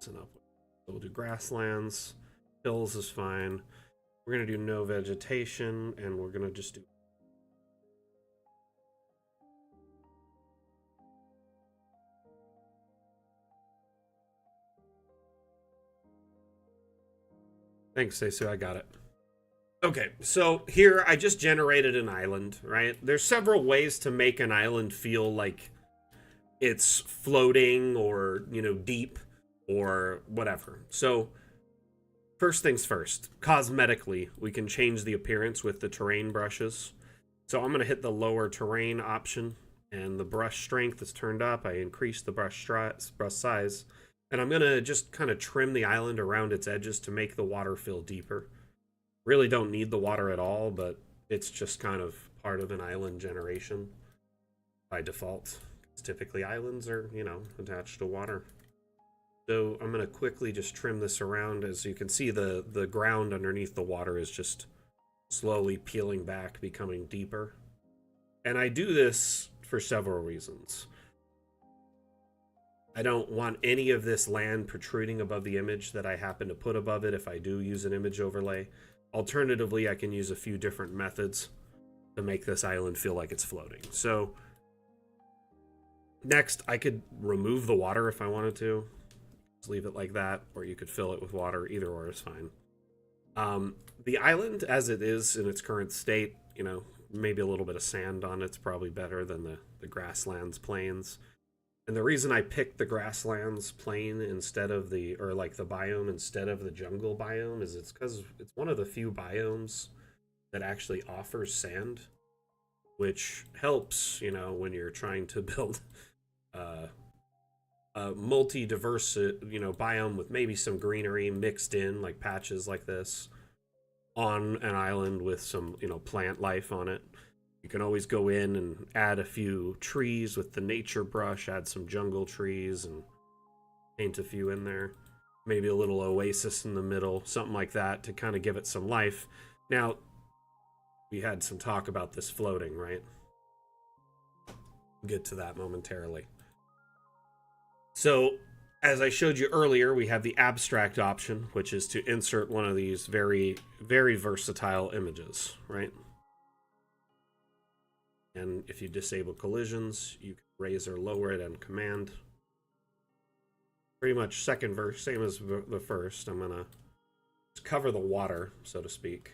I'm up with. So we'll do grasslands. Hills is fine. We're going to do no vegetation, and we're going to just do... Thanks, Seisu. I got it. Okay, so here I just generated an island, right? There's several ways to make an island feel like it's floating or, you know, deep or whatever. So first things first, cosmetically, we can change the appearance with the terrain brushes. So I'm going to hit the lower terrain option, and the brush strength is turned up. I increased the brush size. And I'm going to just kind of trim the island around its edges to make the water feel deeper. Really don't need the water at all, but it's just kind of part of an island generation by default. Typically islands are, you know, attached to water. So I'm going to quickly just trim this around. As you can see, the ground underneath the water is just slowly peeling back, becoming deeper. And I do this for several reasons. I don't want any of this land protruding above the image that I happen to put above it if I do use an image overlay. Alternatively, I can use a few different methods to make this island feel like it's floating. So next, I could remove the water if I wanted to. Just leave it like that, or you could fill it with water. Either or is fine. The island, as it is in its current state, you know, maybe a little bit of sand on it's probably better than the grasslands plains. And the reason I picked the grasslands plain instead of the, or like the biome instead of the jungle biome, is it's because it's one of the few biomes that actually offers sand, which helps, you know, when you're trying to build a multi-diverse, you know, biome with maybe some greenery mixed in, like patches like this. on an island with some, plant life on it. You can always go in and add a few trees with the nature brush, add some jungle trees and paint a few in there. Maybe a little oasis in the middle, something like that to kind of give it some life. Now, we had some talk about this floating, right? We'll get to that momentarily. So, as I showed you earlier, we have the abstract option, which is to insert one of these very, very versatile images, right? And if you disable collisions, you can raise or lower it on command. Pretty much second verse, same as the first. I'm gonna just cover the water, so to speak,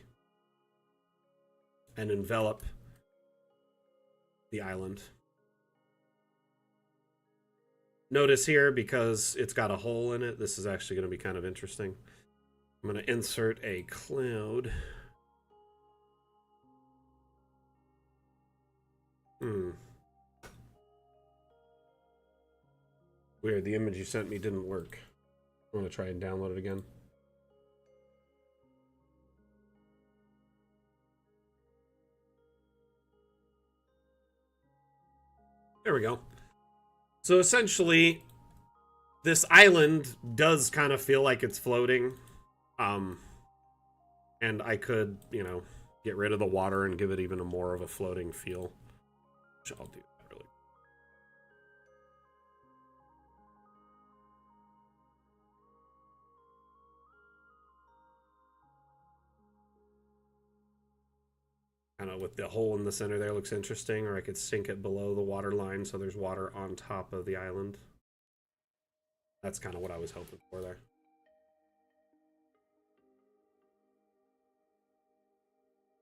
and envelop the island. Notice here, because it's got a hole in it, this is actually going to be kind of interesting. I'm going to insert a cloud. Weird, the image you sent me didn't work. I'm going to try and download it again. There we go. So essentially, this island does kind of feel like it's floating. And I could, get rid of the water and give it even more of a floating feel. Which I'll do that really. Kind of with the hole in the center there looks interesting, or I could sink it below the water line so there's water on top of the island. That's kind of what I was hoping for there.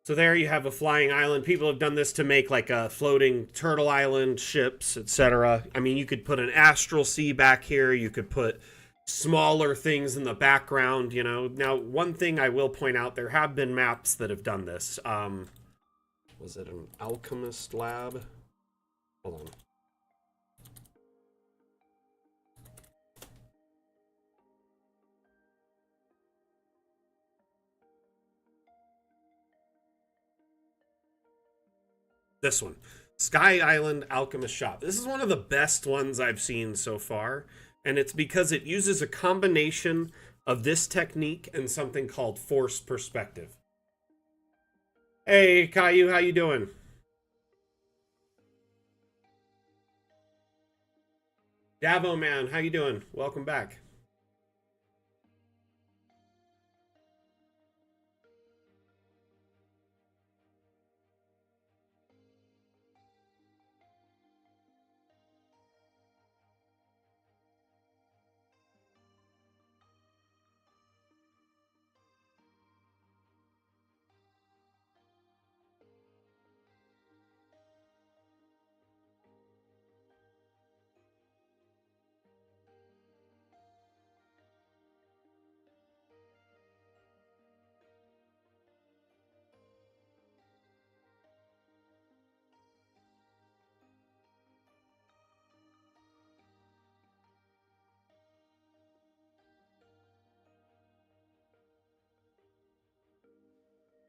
So there you have a flying island. People have done this to make like a floating turtle island, ships, etc. I mean, you could put an astral sea back here. You could put smaller things in the background, Now, one thing I will point out, there have been maps that have done this. Was it an alchemist lab? Hold on. This one, Sky Island Alchemist Shop. This is one of the best ones I've seen so far, and it's because it uses a combination of this technique and something called forced perspective. Hey, Caillou, how you doing? Davo Man, how you doing? Welcome back.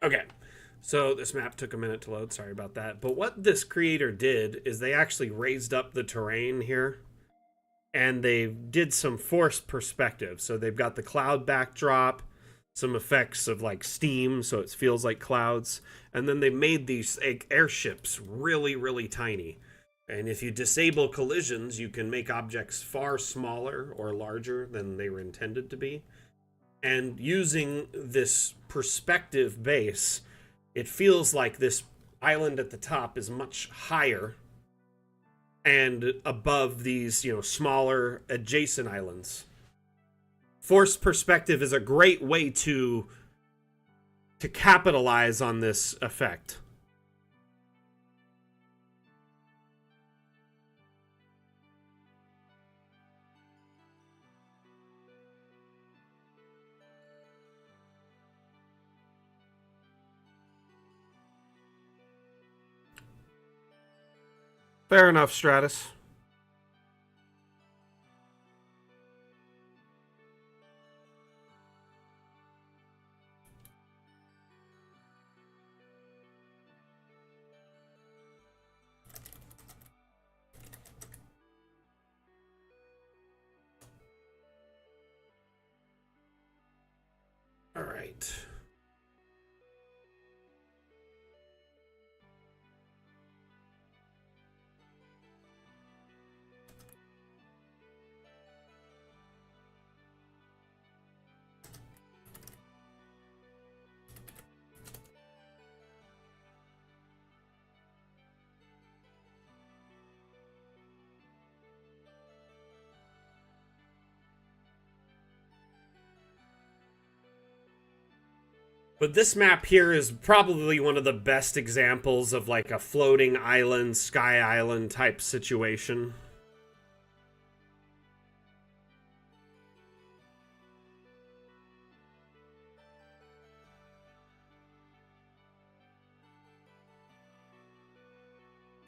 Okay, so this map took a minute to load. Sorry about that. But what this creator did is they actually raised up the terrain here, and they did some forced perspective. So they've got the cloud backdrop, some effects of like steam, so it feels like clouds, and then they made these airships really, really tiny. And if you disable collisions, you can make objects far smaller or larger than they were intended to be. And using this perspective base, it feels like this island at the top is much higher and above these, smaller adjacent islands. Forced perspective is a great way to capitalize on this effect. Fair enough, Stratus. But this map here is probably one of the best examples of like a floating island, sky island type situation.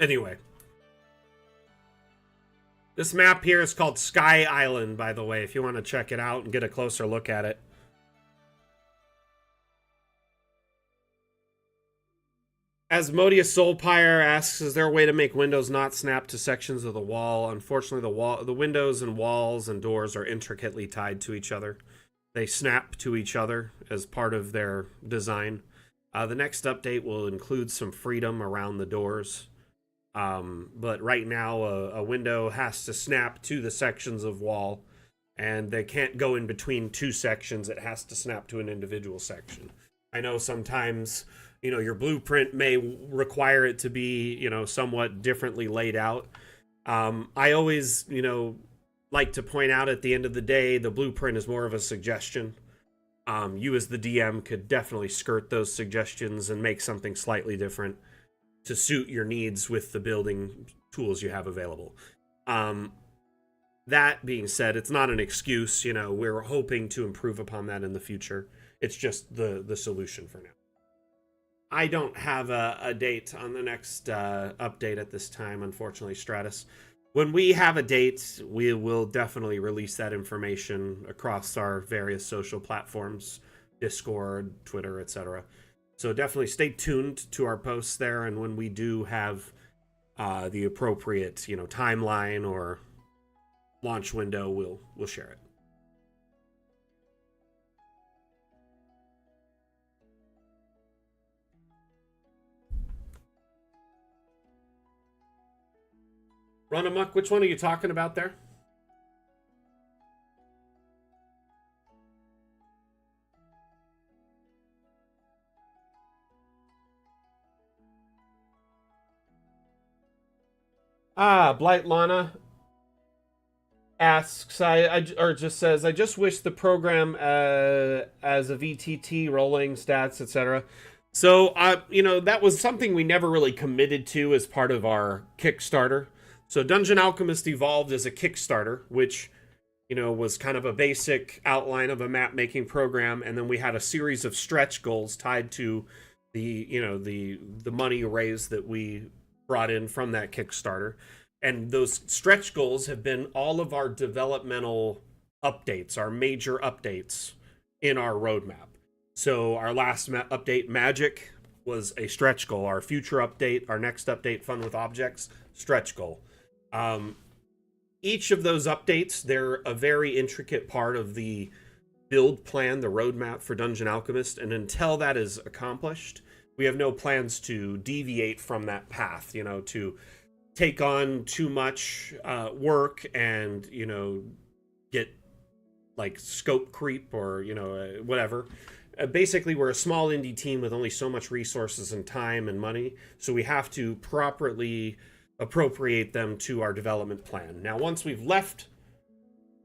Anyway. This map here is called Sky Island, by the way, if you want to check it out and get a closer look at it. Asmodeus Soulpire asks, is there a way to make windows not snap to sections of the wall? Unfortunately, the windows and walls and doors are intricately tied to each other. They snap to each other as part of their design. The next update will include some freedom around the doors. But right now, a window has to snap to the sections of wall, and they can't go in between two sections. It has to snap to an individual section. I know sometimes, you know, your blueprint may require it to be, you know, somewhat differently laid out. I always, you know, like to point out at the end of the day, the blueprint is more of a suggestion. You as the DM could definitely skirt those suggestions and make something slightly different to suit your needs with the building tools you have available. That being said, it's not an excuse. You know, we're hoping to improve upon that in the future. It's just the solution for now. I don't have a date on the next update at this time, unfortunately, Stratus. When we have a date, we will definitely release that information across our various social platforms, Discord, Twitter, etc. So definitely stay tuned to our posts there, and when we do have the appropriate, you know, timeline or launch window, we'll share it. Run Amok, which one are you talking about there? Blight Lana asks, or just says, I just wish the program as a VTT, rolling stats, etc. So, you know, that was something we never really committed to as part of our Kickstarter. So Dungeon Alchemist evolved as a Kickstarter, which, you know, was kind of a basic outline of a map-making program, and then we had a series of stretch goals tied to the, you know, the money raised that we brought in from that Kickstarter. And those stretch goals have been all of our developmental updates, our major updates in our roadmap. So our last update, Magic, was a stretch goal. Our future update, our next update, Fun with Objects, stretch goal. Each of those updates, they're a very intricate part of the build plan, the roadmap for Dungeon Alchemist, and until that is accomplished, we have no plans to deviate from that path, you know, to take on too much work and, you know, get like scope creep or, you know, whatever. Basically, we're a small indie team with only so much resources and time and money, so we have to properly appropriate them to our development plan. Now, once we've left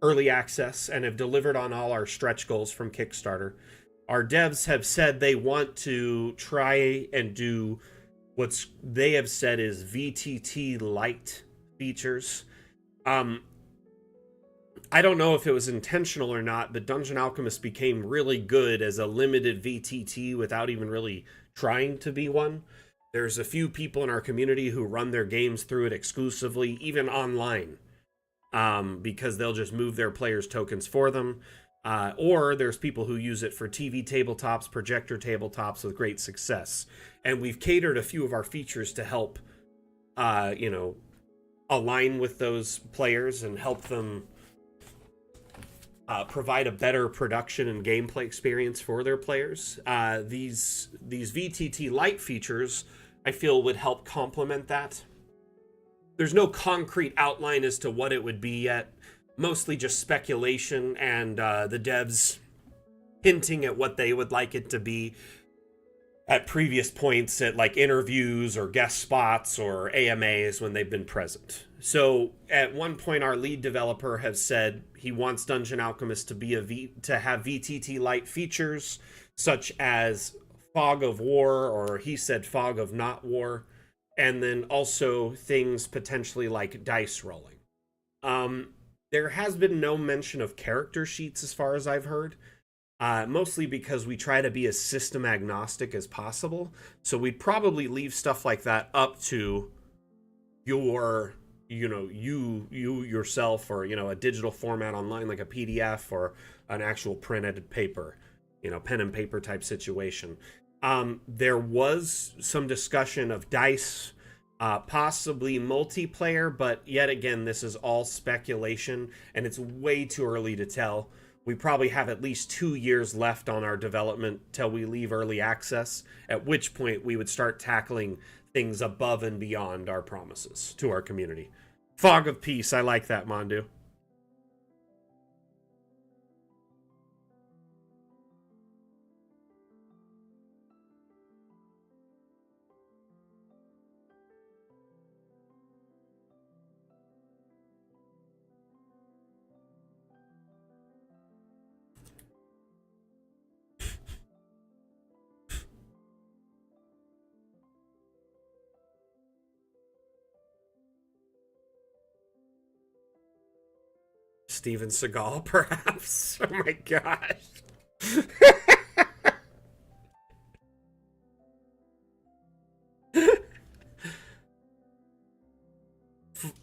early access and have delivered on all our stretch goals from Kickstarter, our devs have said they want to try and do what they have said is VTT light features. I don't know if it was intentional or not, but Dungeon Alchemist became really good as a limited VTT without even really trying to be one. There's a few people in our community who run their games through it exclusively, even online, because they'll just move their players' tokens for them. Or there's people who use it for TV tabletops, projector tabletops with great success. And we've catered a few of our features to help, you know, align with those players and help them provide a better production and gameplay experience for their players. These VTT Lite features, I feel, would help complement that. There's no concrete outline as to what it would be yet. Mostly just speculation and the devs hinting at what they would like it to be at previous points at like interviews or guest spots or AMAs when they've been present. So at one point, our lead developer has said He wants Dungeon Alchemist to be to have VTT light features such as Fog of War, or he said Fog of Not War, and then also things potentially like dice rolling. There has been no mention of character sheets as far as I've heard. Mostly because we try to be as system agnostic as possible. So we'd probably leave stuff like that up to your, you yourself, or, a digital format online like a PDF or an actual printed paper, pen and paper type situation. There was some discussion of dice, possibly multiplayer, but yet again, this is all speculation and it's way too early to tell. We probably have at least 2 years left on our development till we leave early access, at which point we would start tackling things above and beyond our promises to our community. Fog of Peace, I like that, Mondu. Steven Seagal, perhaps? Oh my gosh.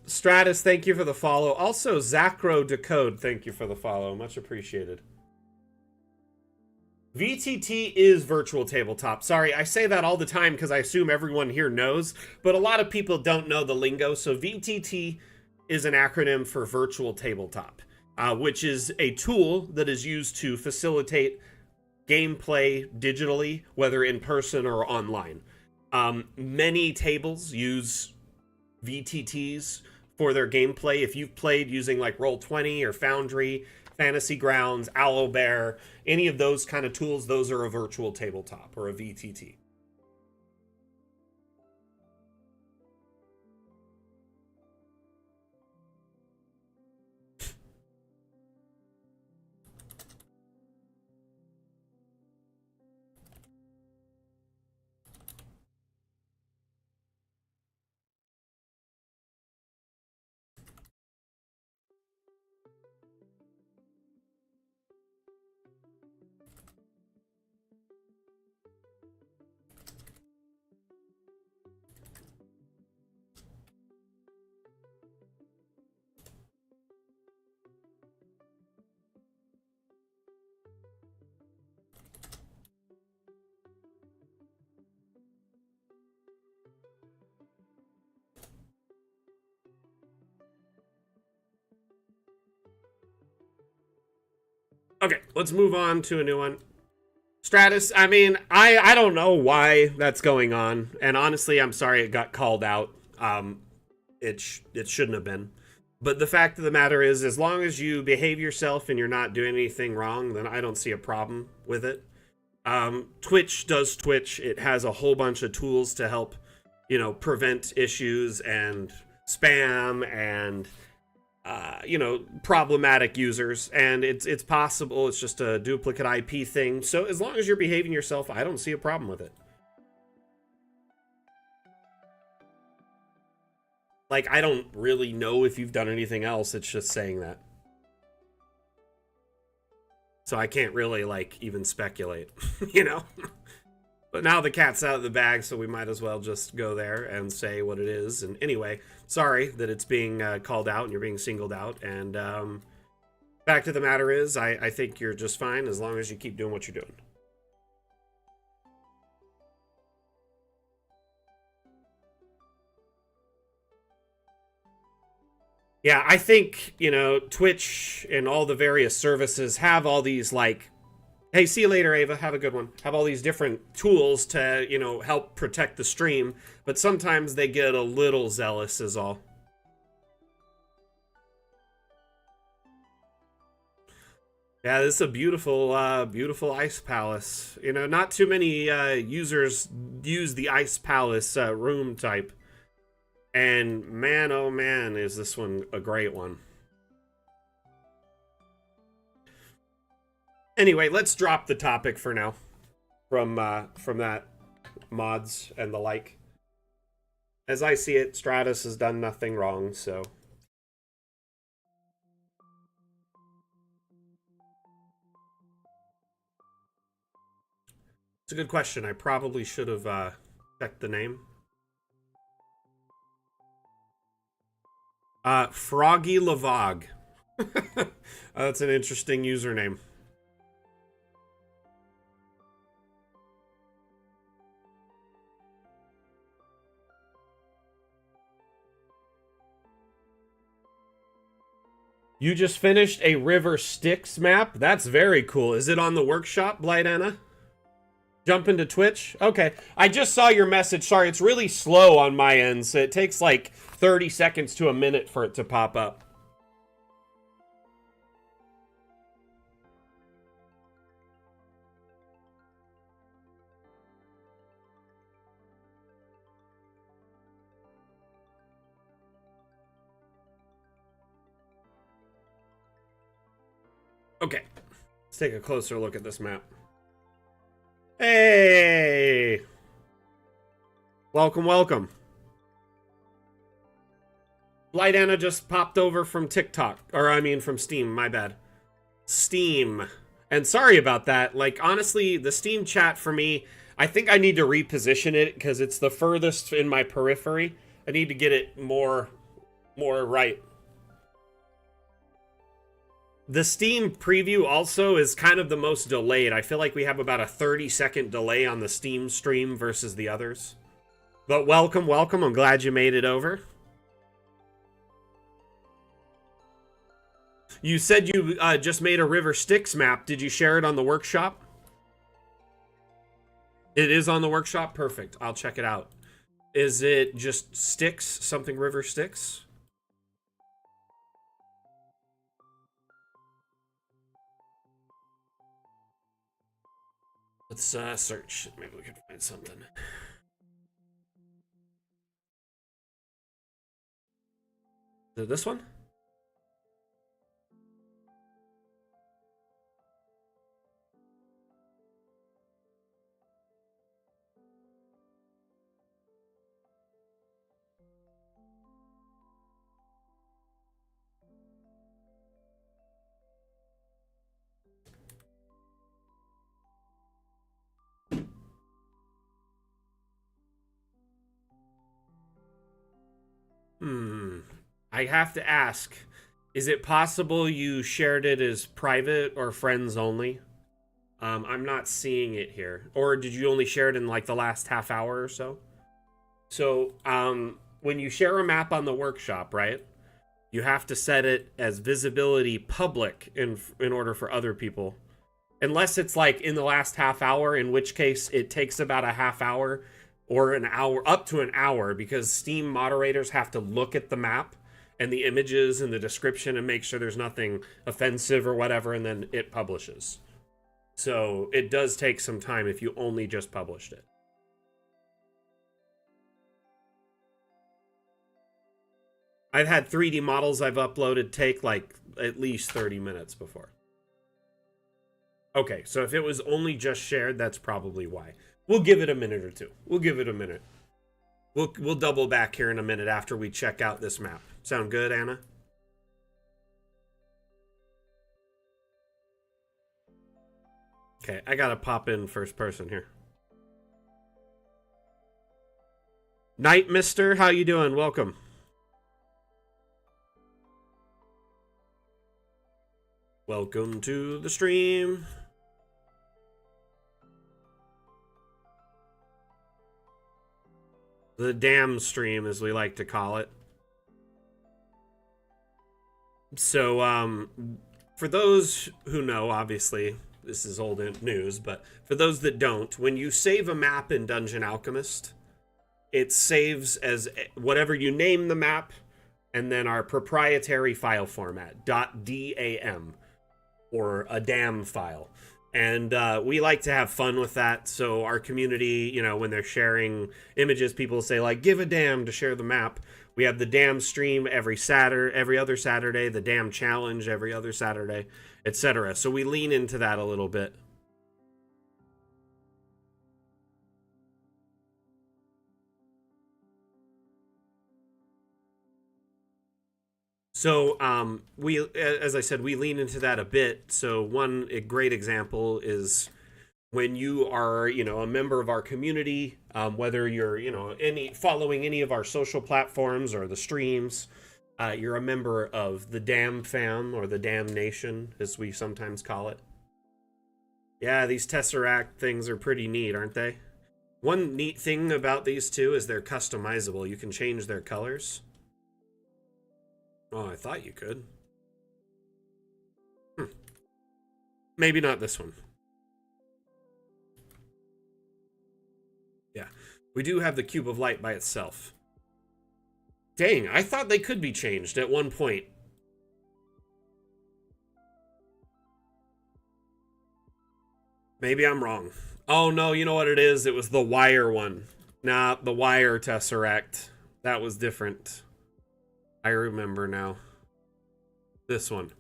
Stratus, thank you for the follow. Also, Zacro Decode, thank you for the follow. Much appreciated. VTT is virtual tabletop. Sorry, I say that all the time because I assume everyone here knows, but a lot of people don't know the lingo. So VTT is an acronym for virtual tabletop, which is a tool that is used to facilitate gameplay digitally, whether in person or online. Many tables use VTTs for their gameplay. If you've played using like Roll20 or Foundry, Fantasy Grounds, Owlbear, any of those kind of tools, those are a virtual tabletop or a VTT. Okay, let's move on to a new one. Stratus, I mean, I don't know why that's going on, and honestly, I'm sorry it got called out. It shouldn't have been. But the fact of the matter is, as long as you behave yourself and you're not doing anything wrong, then I don't see a problem with it. Twitch does Twitch. It has a whole bunch of tools to help, prevent issues and spam and problematic users, and it's possible it's just a duplicate IP thing. So as long as you're behaving yourself, I don't see a problem with it. Like, I don't really know if you've done anything else. It's just saying that. So I can't really, even speculate, But now the cat's out of the bag, so we might as well just go there and say what it is. And anyway, sorry that it's being called out and you're being singled out. And fact of the matter is, I think you're just fine as long as you keep doing what you're doing. Yeah, I think, Twitch and all the various services have all these, hey, see you later, Ava, have a good one. Have all these different tools to, help protect the stream, but sometimes they get a little zealous is all. Yeah, this is a beautiful, beautiful ice palace. Not too many users use the ice palace room type. And man, oh man, is this one a great one. Anyway, let's drop the topic for now from that mods and the like. As I see it, Stratus has done nothing wrong, so it's a good question. I probably should have checked the name. Froggy Lavog. That's an interesting username. You just finished a River Styx map? That's very cool. Is it on the workshop, Blight Anna? Jump into Twitch? Okay. I just saw your message. Sorry, it's really slow on my end, so it takes like 30 seconds to a minute for it to pop up. Okay. Let's take a closer look at this map. Hey! Welcome, welcome. Blight Anna just popped over from TikTok. Or, I mean, from Steam. My bad. Steam. And sorry about that. Like, honestly, the Steam chat for me, I think I need to reposition it because it's the furthest in my periphery. I need to get it more right. The Steam preview also is kind of the most delayed. I feel like we have about a 30-second delay on the Steam stream versus the others. But welcome, welcome. I'm glad you made it over. You said you just made a River Styx map. Did you share it on the workshop? It is on the workshop? Perfect. I'll check it out. Is it just Styx? Something River Styx? Let's search. Maybe we can find something. Is it this one? I have to ask, is it possible you shared it as private or friends only? I'm not seeing it here. Or did you only share it in like the last half hour or so? So, when you share a map on the workshop, right? You have to set it as visibility public in order for other people. Unless it's like in the last half hour, in which case it takes about a half hour or an hour, up to an hour, because Steam moderators have to look at the map and the images and the description and make sure there's nothing offensive or whatever, and then it publishes. So it does take some time if you only just published it. I've had 3D models I've uploaded take like at least 30 minutes before. Okay, so if it was only just shared, that's probably why. We'll give it a minute or two. We'll give it a minute. We'll double back here in a minute after we check out this map. Sound good, Anna? Okay, I gotta pop in first person here. Night Mister, how you doing? Welcome. Welcome to the stream. The damn stream, as we like to call it. So, for those who know, obviously, this is old news, but for those that don't, when you save a map in Dungeon Alchemist, it saves as whatever you name the map, and then our proprietary file format, .dam, or a DAM file. And we like to have fun with that. So our community, you know, when they're sharing images, people say like, give a damn to share the map. We have the DAM stream every other Saturday, the DAM challenge every other Saturday. etc. So we lean into that a little bit. So we, as I said, we lean into that a bit. So one great example is when you are, a member of our community, whether you're, any following any of our social platforms or the streams, you're a member of the Dam Fam or the Dam Nation, as we sometimes call it. Yeah, these Tesseract things are pretty neat, aren't they? One neat thing about these two is they're customizable. You can change their colors. Oh, I thought you could. Maybe not this one. Yeah. We do have the Cube of Light by itself. Dang, I thought they could be changed at one point. Maybe I'm wrong. Oh no, you know what it is? It was the wire one. Nah, the wire Tesseract. That was different. I remember now. This one.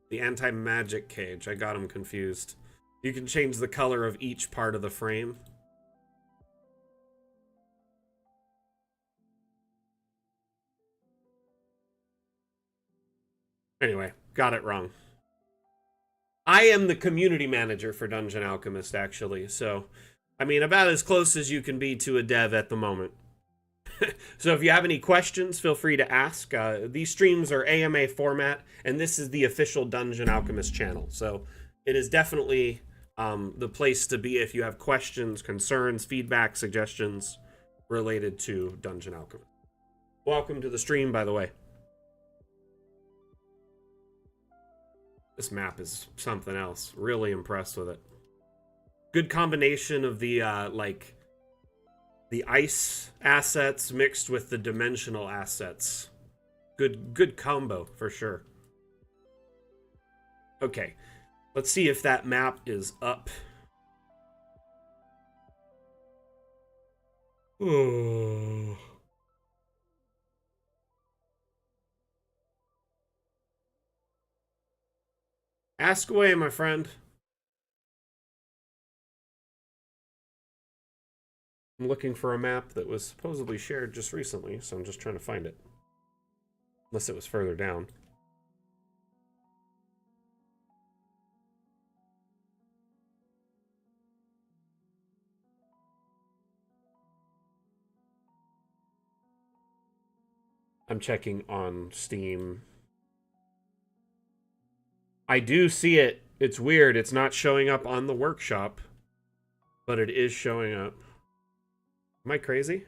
The anti-magic cage. I got them confused. You can change the color of each part of the frame. Anyway, got it wrong. I am the community manager for Dungeon Alchemist, actually. So, I mean, about as close as you can be to a dev at the moment. So if you have any questions, feel free to ask. These streams are AMA format, and this is the official Dungeon Alchemist channel. So it is definitely the place to be if you have questions, concerns, feedback, suggestions related to Dungeon Alchemist. Welcome to the stream, by the way. This map is something else. Really impressed with it. Good combination of the, the ice assets mixed with the dimensional assets. Good combo, for sure. Okay, let's see if that map is up. Oh. Ask away, my friend. I'm looking for a map that was supposedly shared just recently, so I'm just trying to find it. Unless it was further down. I'm checking on Steam. I do see it. It's weird. It's not showing up on the workshop, but it is showing up. Am I crazy?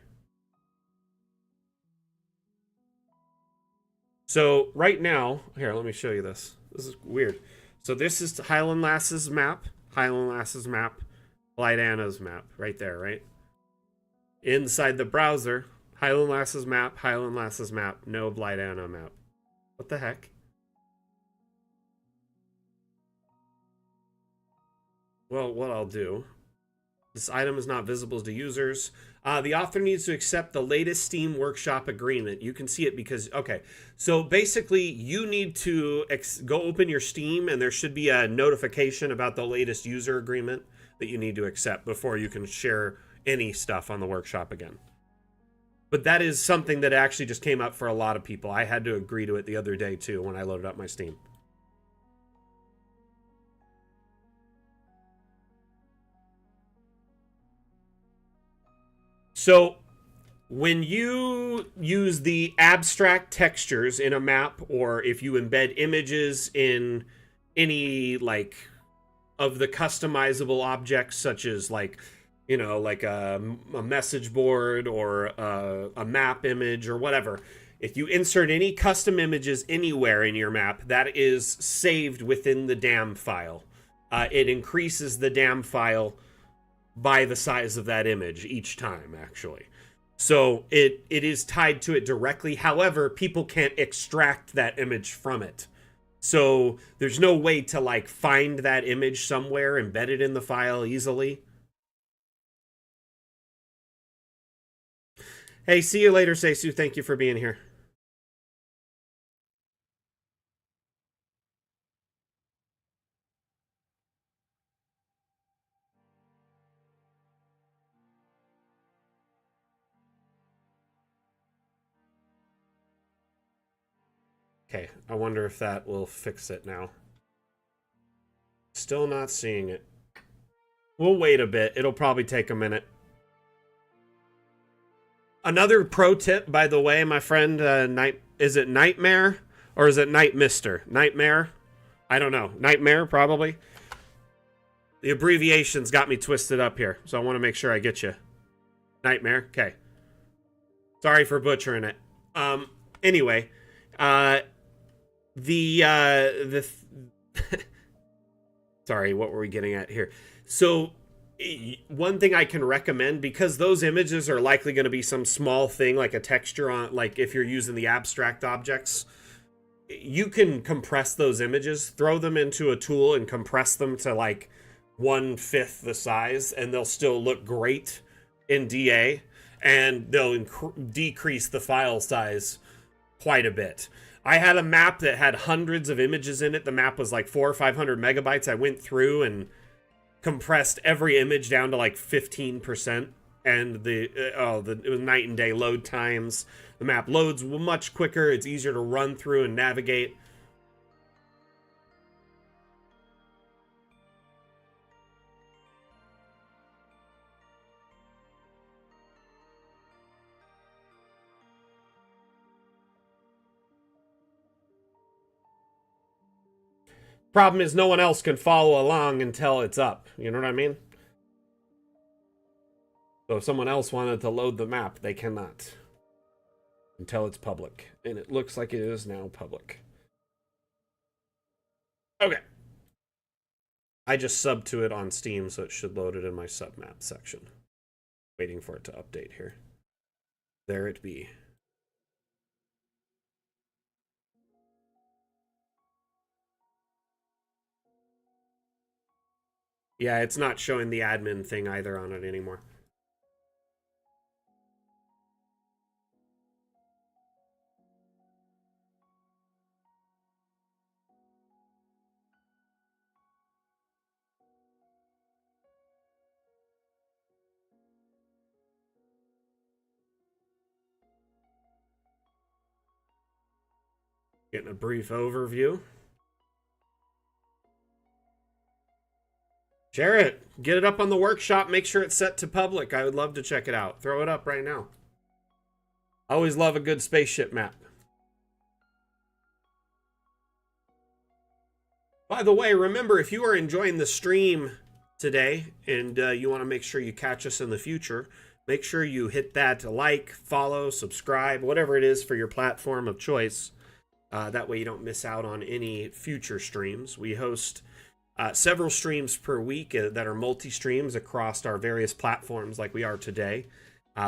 So right now, here, let me show you this. This is weird. So this is Highland Lass's map, Blight Anna's map, right there, right? Inside the browser, Highland Lass's map, no Blight Anna map. What the heck? Well, what I'll do, this item is not visible to users. The author needs to accept the latest Steam Workshop agreement. You can see it because, okay, so basically you need to go open your Steam and there should be a notification about the latest user agreement that you need to accept before you can share any stuff on the workshop again. But that is something that actually just came up for a lot of people. I had to agree to it the other day too when I loaded up my Steam. So when you use the abstract textures in a map, or if you embed images in any of the customizable objects, such as like a message board or a map image or whatever, if you insert any custom images anywhere in your map, that is saved within the DAM file. It increases the DAM file by the size of that image each time, actually. So it is tied to it directly. However, people can't extract that image from it. So there's no way to find that image somewhere, embed it in the file easily. Hey, see you later, Seisu. Thank you for being here. Okay, I wonder if that will fix it now. Still not seeing it. We'll wait a bit. It'll probably take a minute. Another pro tip, by the way, my friend, is it Nightmare or is it Night Mister? Nightmare? I don't know. Nightmare, probably. The abbreviations got me twisted up here, so I want to make sure I get you. Nightmare. Okay. Sorry for butchering it. Anyway, sorry, what were we getting at here? So one thing I can recommend, because those images are likely going to be some small thing like a texture on, like if you're using the abstract objects, you can compress those images, throw them into a tool and compress them to like 1/5 the size, and they'll still look great in DA, and they'll decrease the file size quite a bit. I had a map that had hundreds of images in it. The map was like 400 or 500 megabytes. I went through and compressed every image down to like 15%, and it was night and day load times. The map loads much quicker. It's easier to run through and navigate. Problem is, no one else can follow along until it's up. You know what I mean? So if someone else wanted to load the map, they cannot until it's public. And it looks like it is now public. Okay. I just subbed to it on Steam, so it should load it in my submap section. Waiting for it to update here. There it be. Yeah, it's not showing the admin thing either on it anymore. Getting a brief overview. Share it. Get it up on the workshop. Make sure it's set to public. I would love to check it out. Throw it up right now. I always love a good spaceship map. By the way, remember, if you are enjoying the stream today and you want to make sure you catch us in the future, make sure you hit that like, follow, subscribe, whatever it is for your platform of choice. That way you don't miss out on any future streams. We host several streams per week that are multi-streams across our various platforms like we are today.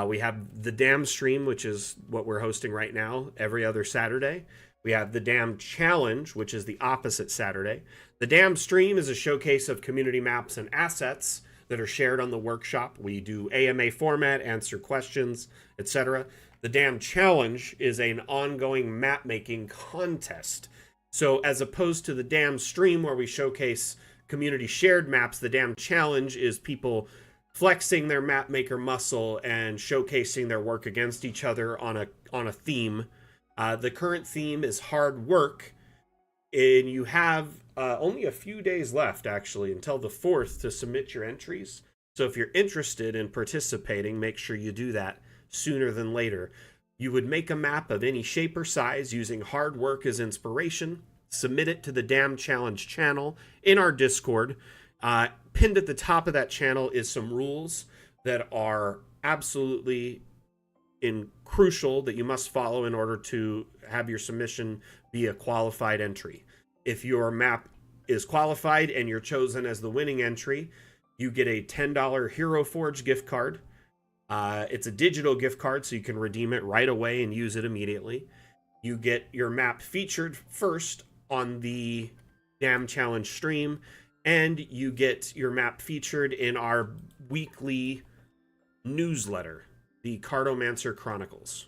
We have the Damn Stream, which is what we're hosting right now, every other Saturday. We have the Damn Challenge, which is the opposite Saturday. The Damn Stream is a showcase of community maps and assets that are shared on the workshop. We do AMA format, answer questions, etc. The Damn Challenge is an ongoing map-making contest. So as opposed to the Damn Stream, where we showcase community shared maps, the Damn Challenge is people flexing their map maker muscle and showcasing their work against each other on a theme. The current theme is hard work, and you have only a few days left, actually, until the 4th to submit your entries. So if you're interested in participating, make sure you do that sooner than later. You would make a map of any shape or size using hard work as inspiration, submit it to the Damn Challenge channel in our Discord. Pinned at the top of that channel is some rules that are absolutely crucial that you must follow in order to have your submission be a qualified entry. If your map is qualified and you're chosen as the winning entry, you get a $10 Hero Forge gift card. It's a digital gift card, so you can redeem it right away and use it immediately. You get your map featured first on the Damn Challenge stream, and you get your map featured in our weekly newsletter, the Cartomancer Chronicles.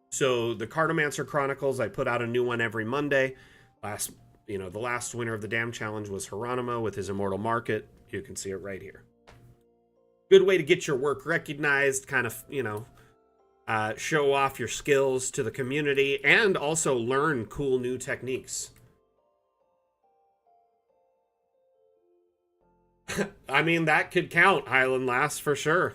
So the Cartomancer Chronicles, I put out a new one every Monday. The last winner of the Damn Challenge was Hieronymo with his Immortal Market. You can see it right here. Good way to get your work recognized, kind of, show off your skills to the community, and also learn cool new techniques. I mean, that could count, Highland Lass, for sure.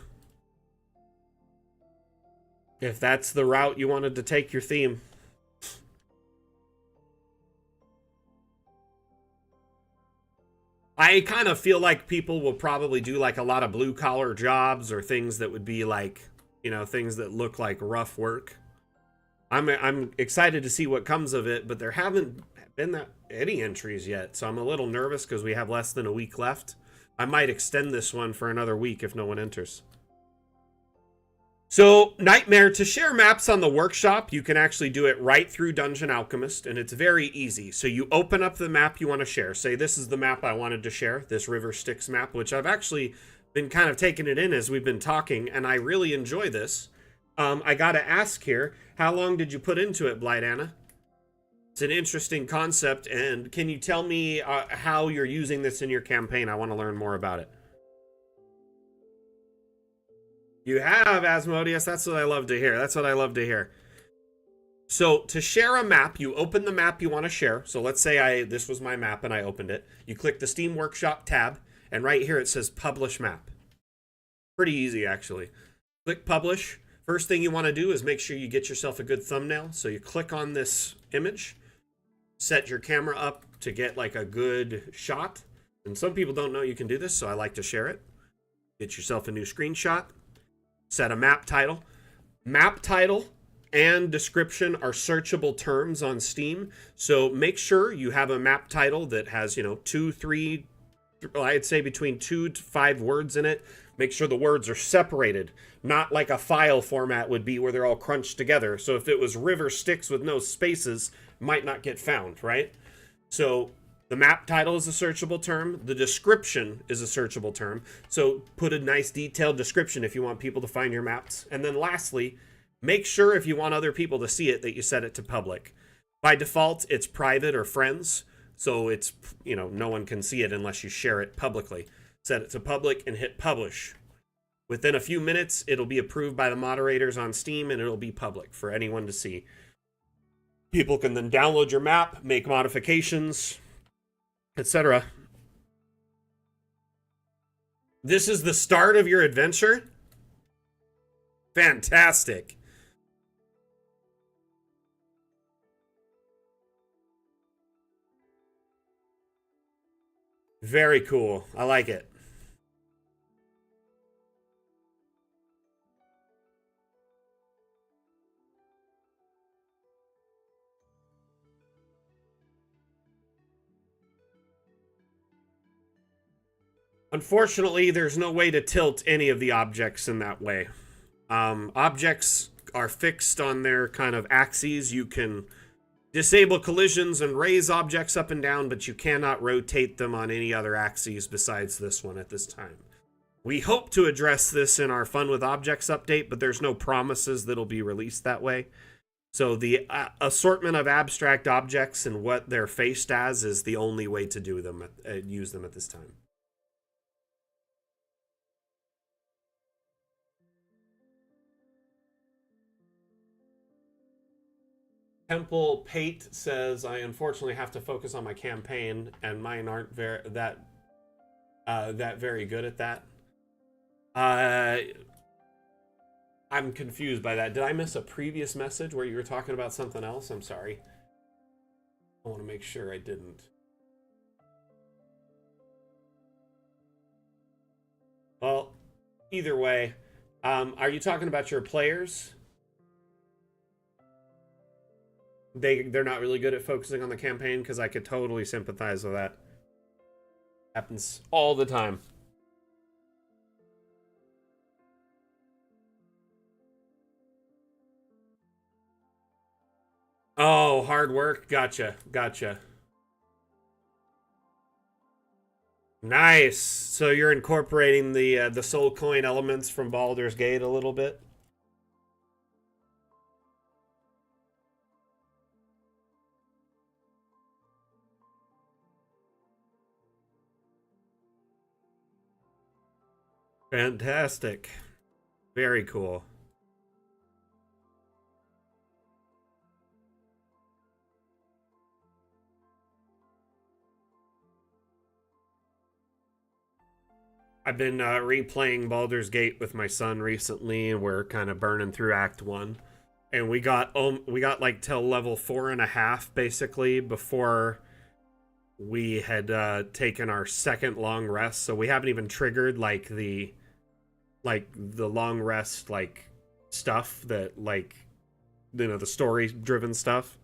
If that's the route you wanted to take your theme. I kind of feel like people will probably do like a lot of blue collar jobs or things that would be like, you know, things that look like rough work. I'm excited to see what comes of it, but there haven't been that any entries yet, so I'm a little nervous because we have less than a week left. I might extend this one for another week if no one enters. So, Nightmare, to share maps on the workshop, you can actually do it right through Dungeon Alchemist, and it's very easy. So you open up the map you want to share. Say, this is the map I wanted to share, this River Styx map, which I've actually been kind of taking it in as we've been talking, and I really enjoy this. I gotta ask here, how long did you put into it, Blight Anna? It's an interesting concept, and can you tell me how you're using this in your campaign? I want to learn more about it. You have, Asmodeus. That's what I love to hear. That's what I love to hear. So to share a map, you open the map you want to share. So let's say this was my map and I opened it. You click the Steam Workshop tab, and right here it says Publish Map. Pretty easy, actually. Click Publish. First thing you want to do is make sure you get yourself a good thumbnail. So you click on this image, set your camera up to get like a good shot. And some people don't know you can do this, so I like to share it. Get yourself a new screenshot. Set a map title. Map title and description are searchable terms on Steam. So make sure you have a map title that has, you know, 2, 3, I'd say between 2 to 5 words in it. Make sure the words are separated, not like a file format would be where they're all crunched together. So if it was River Styx with no spaces, might not get found, right? So the map title is a searchable term. The description is a searchable term. So put a nice detailed description if you want people to find your maps. And then lastly, make sure if you want other people to see it that you set it to public. By default, it's private or friends. So it's, you know, no one can see it unless you share it publicly. Set it to public and hit publish. Within a few minutes, it'll be approved by the moderators on Steam and it'll be public for anyone to see. People can then download your map, make modifications, etc. This is the start of your adventure? Fantastic. Very cool. I like it. Unfortunately, there's no way to tilt any of the objects in that way. Objects are fixed on their kind of axes. You can disable collisions and raise objects up and down, but you cannot rotate them on any other axes besides this one at this time. We hope to address this in our Fun with Objects update, but there's no promises that it'll be released that way. So the assortment of abstract objects and what they're faced as is the only way to do them, use them at this time. Temple Pate says, I unfortunately have to focus on my campaign, and mine aren't that very good at that. I'm confused by that. Did I miss a previous message where you were talking about something else? I'm sorry. I want to make sure I didn't. Well, either way, are you talking about your players? They're not really good at focusing on the campaign, because I could totally sympathize with that. Happens all the time. Oh, hard work. Gotcha. Nice. So you're incorporating the soul coin elements from Baldur's Gate a little bit. Fantastic. Very cool. I've been replaying Baldur's Gate with my son recently, and we're kind of burning through Act 1. And we got like till level 4.5 basically before we had taken our second long rest. So we haven't even triggered like the long rest like stuff that like the story driven stuff.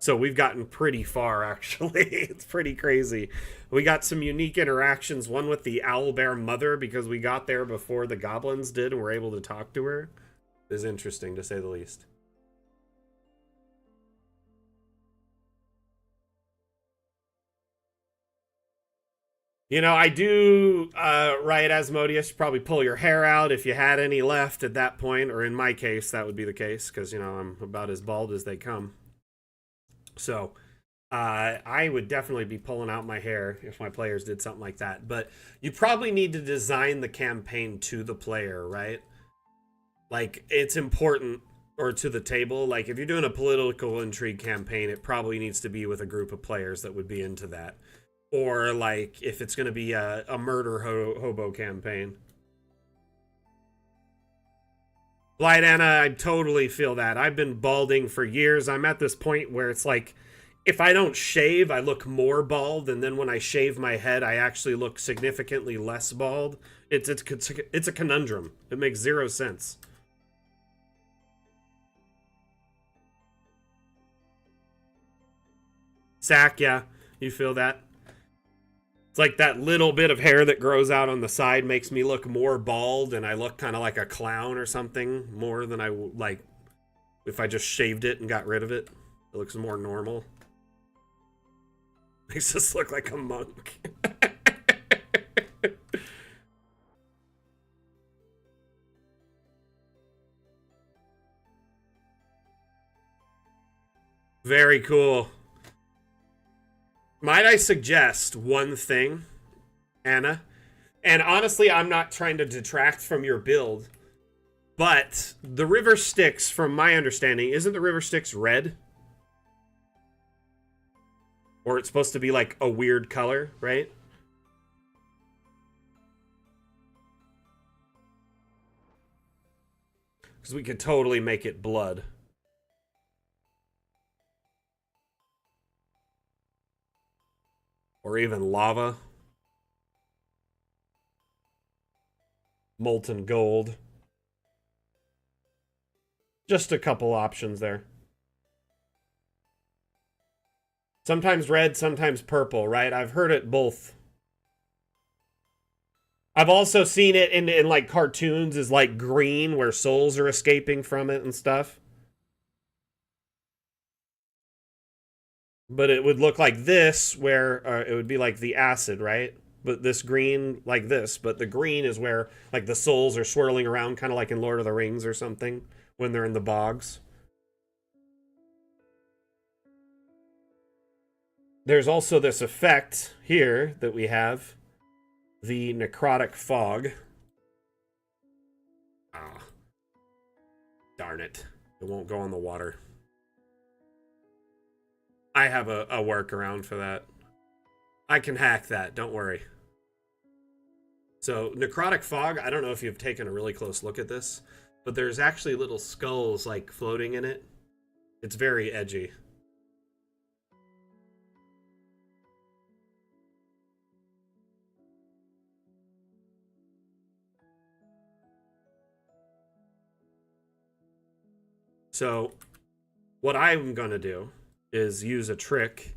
So we've gotten pretty far, actually. It's pretty crazy. We got some unique interactions. One with the owlbear mother, because we got there before the goblins did and were able to talk to her. Is interesting, to say the least. I do, right, Asmodeus, probably pull your hair out if you had any left at that point, or in my case, that would be the case, because, I'm about as bald as they come. So, I would definitely be pulling out my hair if my players did something like that. But you probably need to design the campaign to the player, right? Like, it's important, or to the table. Like, if you're doing a political intrigue campaign, it probably needs to be with a group of players that would be into that. Or, like, if it's going to be a murder hobo campaign. Blight Anna, I totally feel that. I've been balding for years. I'm at this point where it's like, if I don't shave, I look more bald, and then when I shave my head, I actually look significantly less bald. It's a conundrum. It makes zero sense. Sack, yeah, you feel that? It's like that little bit of hair that grows out on the side makes me look more bald, and I look kind of like a clown or something more than like if I just shaved it and got rid of it. It looks more normal. Makes us look like a monk. Very cool. Might I suggest one thing, Anna? And honestly, I'm not trying to detract from your build, but the River Styx, from my understanding, isn't the River Styx red? Or it's supposed to be like a weird color, right? Because we could totally make it blood. Or even lava. Molten gold. Just a couple options there. Sometimes red, sometimes purple, right? I've heard it both. I've also seen it in like cartoons as like green, where souls are escaping from it and stuff. But it would look like this, where it would be like the acid, right? But this green, like this. But the green is where like the souls are swirling around, kind of like in Lord of the Rings or something, when they're in the bogs. There's also this effect here that we have, the necrotic fog. Ah, darn it. It won't go on the water. I have a workaround for that. I can hack that, don't worry. So, necrotic fog, I don't know if you've taken a really close look at this, but there's actually little skulls like floating in it. It's very edgy. So, what I'm going to do is use a trick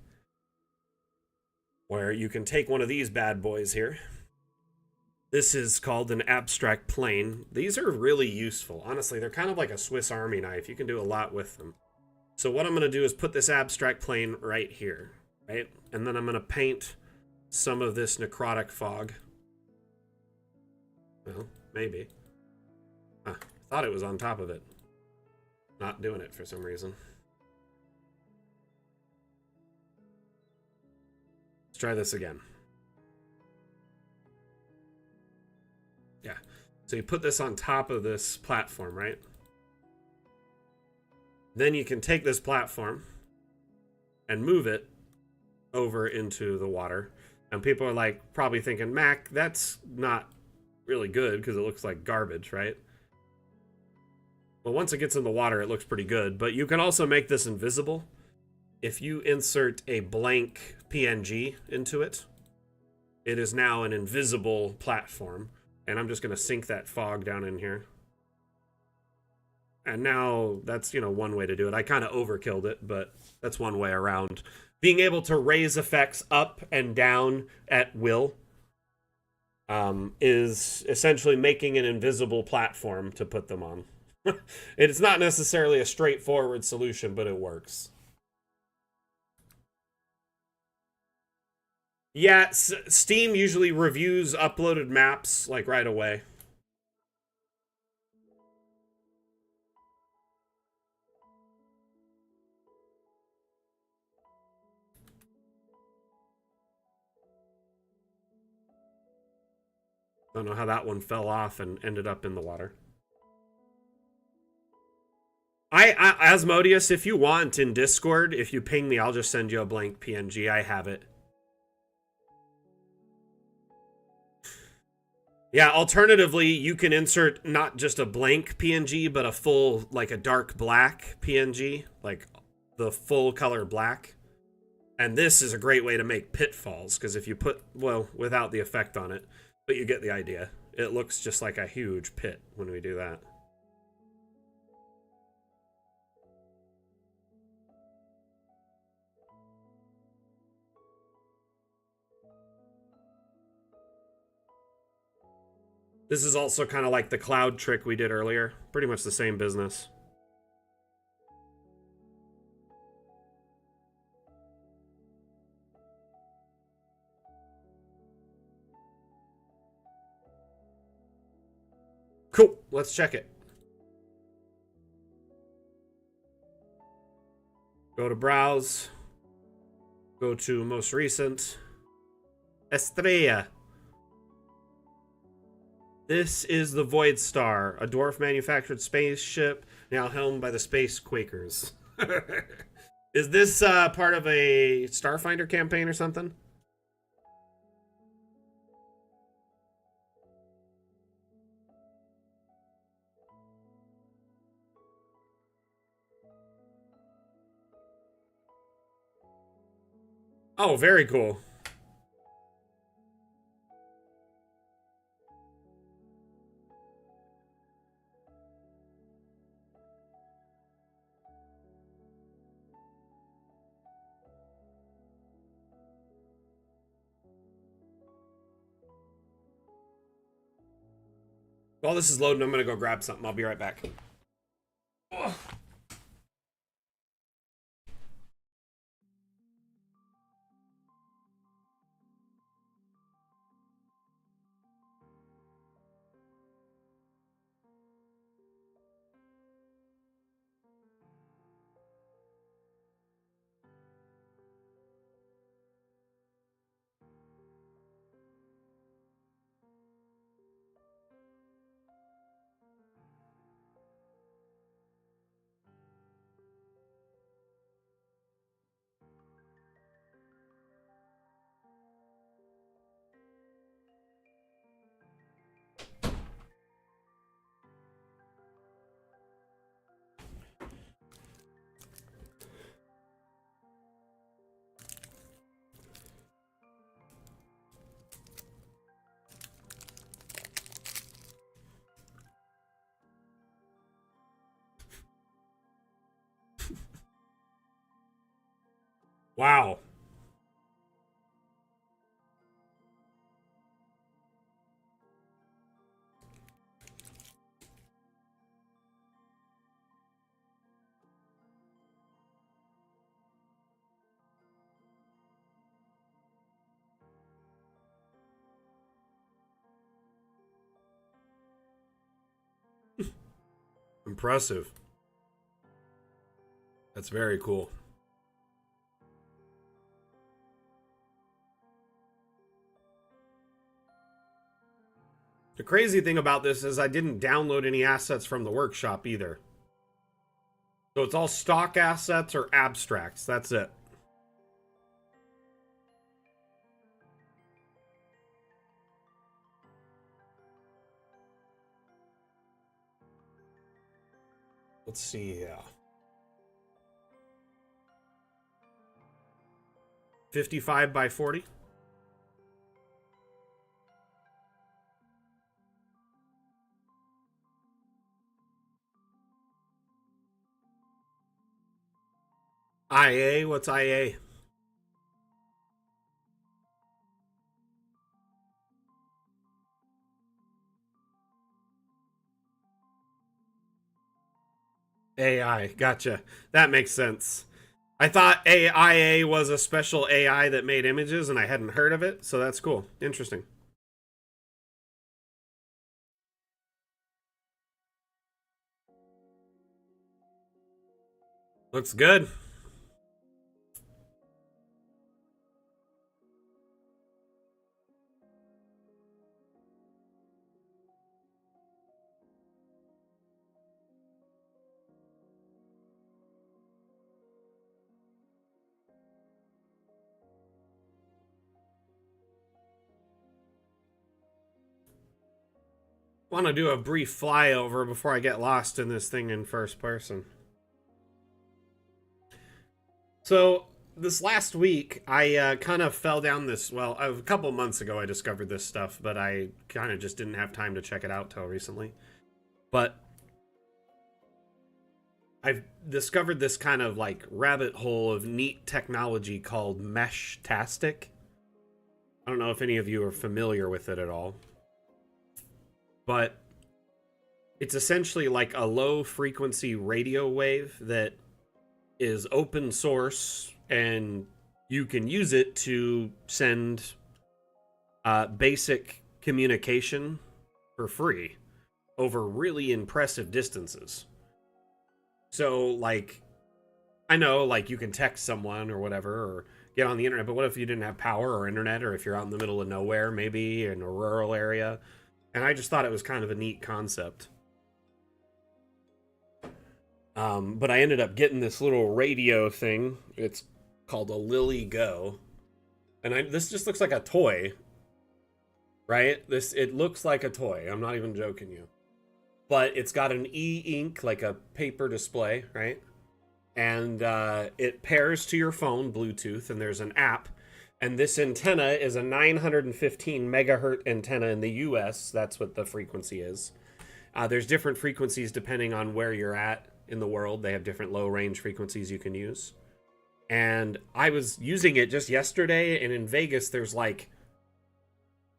where you can take one of these bad boys here. This is called an abstract plane. These are really useful. Honestly, they're kind of like a Swiss Army knife. You can do a lot with them. So what I'm going to do is put this abstract plane right here, right? And then I'm going to paint some of this necrotic fog. Well, maybe. I thought it was on top of it. Not doing it for some reason. Let's try this again. Yeah. So you put this on top of this platform, right? Then you can take this platform and move it over into the water. And people are like probably thinking, Mac, that's not really good because it looks like garbage, right? But once it gets in the water, it looks pretty good. But you can also make this invisible. If you insert a blank PNG into it, it is now an invisible platform. And I'm just going to sink that fog down in here. And now that's, one way to do it. I kind of overkilled it, but that's one way around. Being able to raise effects up and down at will is essentially making an invisible platform to put them on. It's not necessarily a straightforward solution, but it works. Yeah, Steam usually reviews uploaded maps like right away. Don't know how that one fell off and ended up in the water. Asmodeus, if you want in Discord, if you ping me, I'll just send you a blank PNG. I have it. Yeah, alternatively, you can insert not just a blank PNG, but a full, like a dark black PNG, like the full color black. And this is a great way to make pitfalls, because if you put, well, without the effect on it, but you get the idea. It looks just like a huge pit when we do that. This is also kind of like the cloud trick we did earlier. Pretty much the same business. Cool. Let's check it. Go to browse. Go to most recent. Estrella. This is the Void Star, a dwarf-manufactured spaceship now helmed by the Space Quakers. Is this part of a Starfinder campaign or something? Oh, very cool. While this is loading, I'm going to go grab something. I'll be right back. Ugh. Wow. Impressive. That's very cool. The crazy thing about this is I didn't download any assets from the workshop either. So it's all stock assets or abstracts. That's it. Let's see here. 55 by 40. IA, what's IA? AI, gotcha. That makes sense. I thought AIA was a special AI that made images and I hadn't heard of it, so that's cool. Interesting. Looks good. Want to do a brief flyover before I get lost in this thing in first person. So this last week, I kind of fell down this. Well, a couple months ago, I discovered this stuff, but I kind of just didn't have time to check it out till recently. But I've discovered this kind of like rabbit hole of neat technology called Meshtastic. I don't know if any of you are familiar with it at all, but it's essentially like a low frequency radio wave that is open source, and you can use it to send basic communication for free over really impressive distances. So, like, I know, like, you can text someone or whatever, or get on the internet, but what if you didn't have power or internet, or if you're out in the middle of nowhere, maybe in a rural area? And I just thought it was kind of a neat concept. But I ended up getting this little radio thing. It's called a Lily Go. And this just looks like a toy, right? It looks like a toy. I'm not even joking you. But it's got an e-ink, like a paper display, right? And it pairs to your phone, Bluetooth, and there's an app. And this antenna is a 915 megahertz antenna in the US. That's what the frequency is. There's different frequencies depending on where you're at in the world. They have different low range frequencies you can use. And I was using it just yesterday, and in Vegas, there's like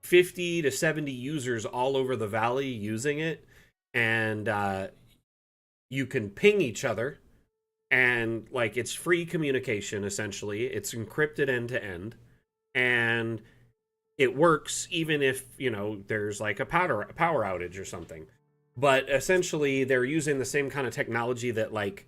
50 to 70 users all over the valley using it. And you can ping each other, and like it's free communication essentially. It's encrypted end to end, and it works even if, you know, there's like a power outage or something. But essentially they're using the same kind of technology that like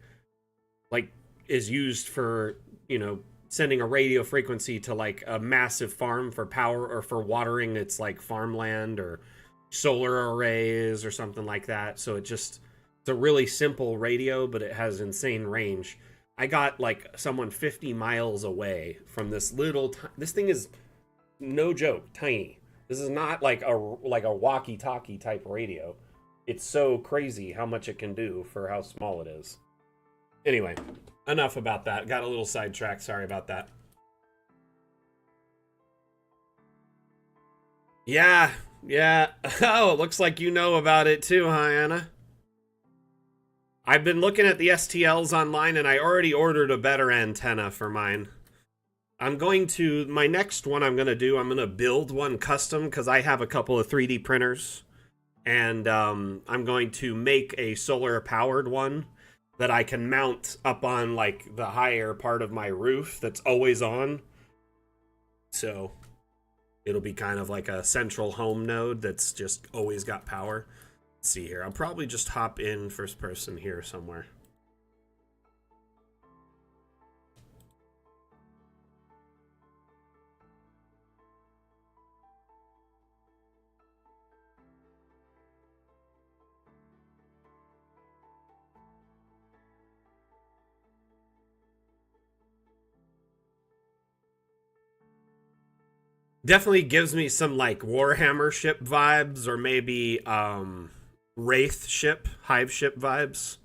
is used for, you know, sending a radio frequency to like a massive farm for power, or for watering its like farmland, or solar arrays or something like that. So it's a really simple radio, but it has insane range. I got like someone 50 miles away from this this thing is, no joke, tiny. This is not like a walkie-talkie type radio. It's so crazy how much it can do for how small it is. Anyway, enough about that. Got a little sidetracked. Sorry about that. Yeah. Oh, it looks like you know about it too, huh, Anna? I've been looking at the STLs online, and I already ordered a better antenna for mine. My next one I'm going to build one custom, because I have a couple of 3D printers. And I'm going to make a solar powered one that I can mount up on like the higher part of my roof that's always on. So it'll be kind of like a central home node that's just always got power. Let's see here. I'll probably just hop in first person here somewhere. Definitely gives me some like Warhammer ship vibes, or maybe Wraith ship, Hive ship vibes.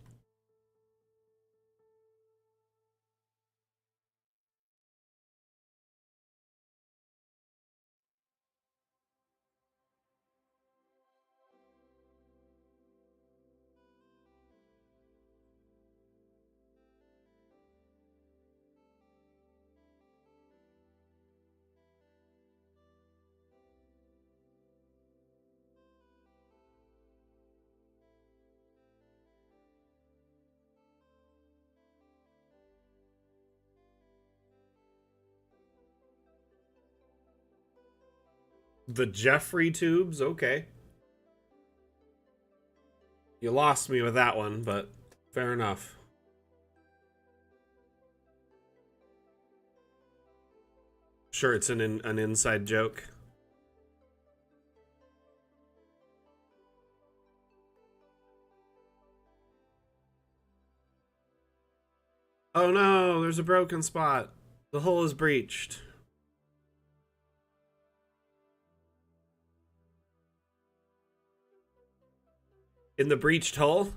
The Jeffrey tubes, okay. You lost me with that one, but fair enough. Sure, it's an inside joke. Oh no, there's a broken spot. The hull is breached. In the breached hull?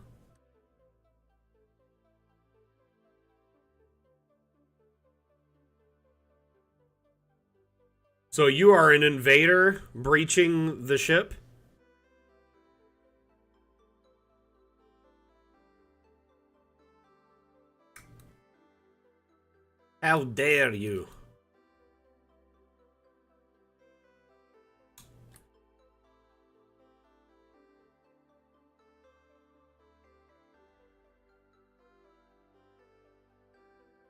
So you are an invader breaching the ship? How dare you?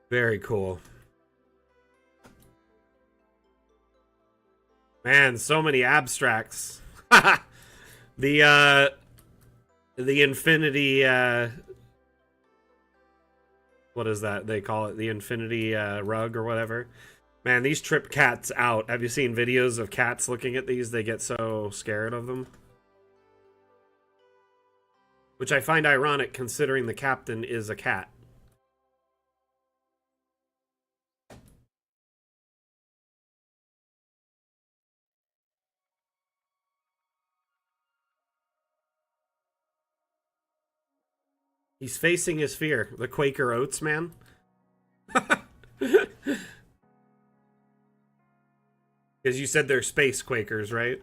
Very cool. Man, so many abstracts. The infinity what is that they call it? The infinity rug or whatever. Man, these trip cats out. Have you seen videos of cats looking at these? They get so scared of them. Which I find ironic considering the captain is a cat. He's facing his fear. The Quaker Oats man. Because you said they're space Quakers, right?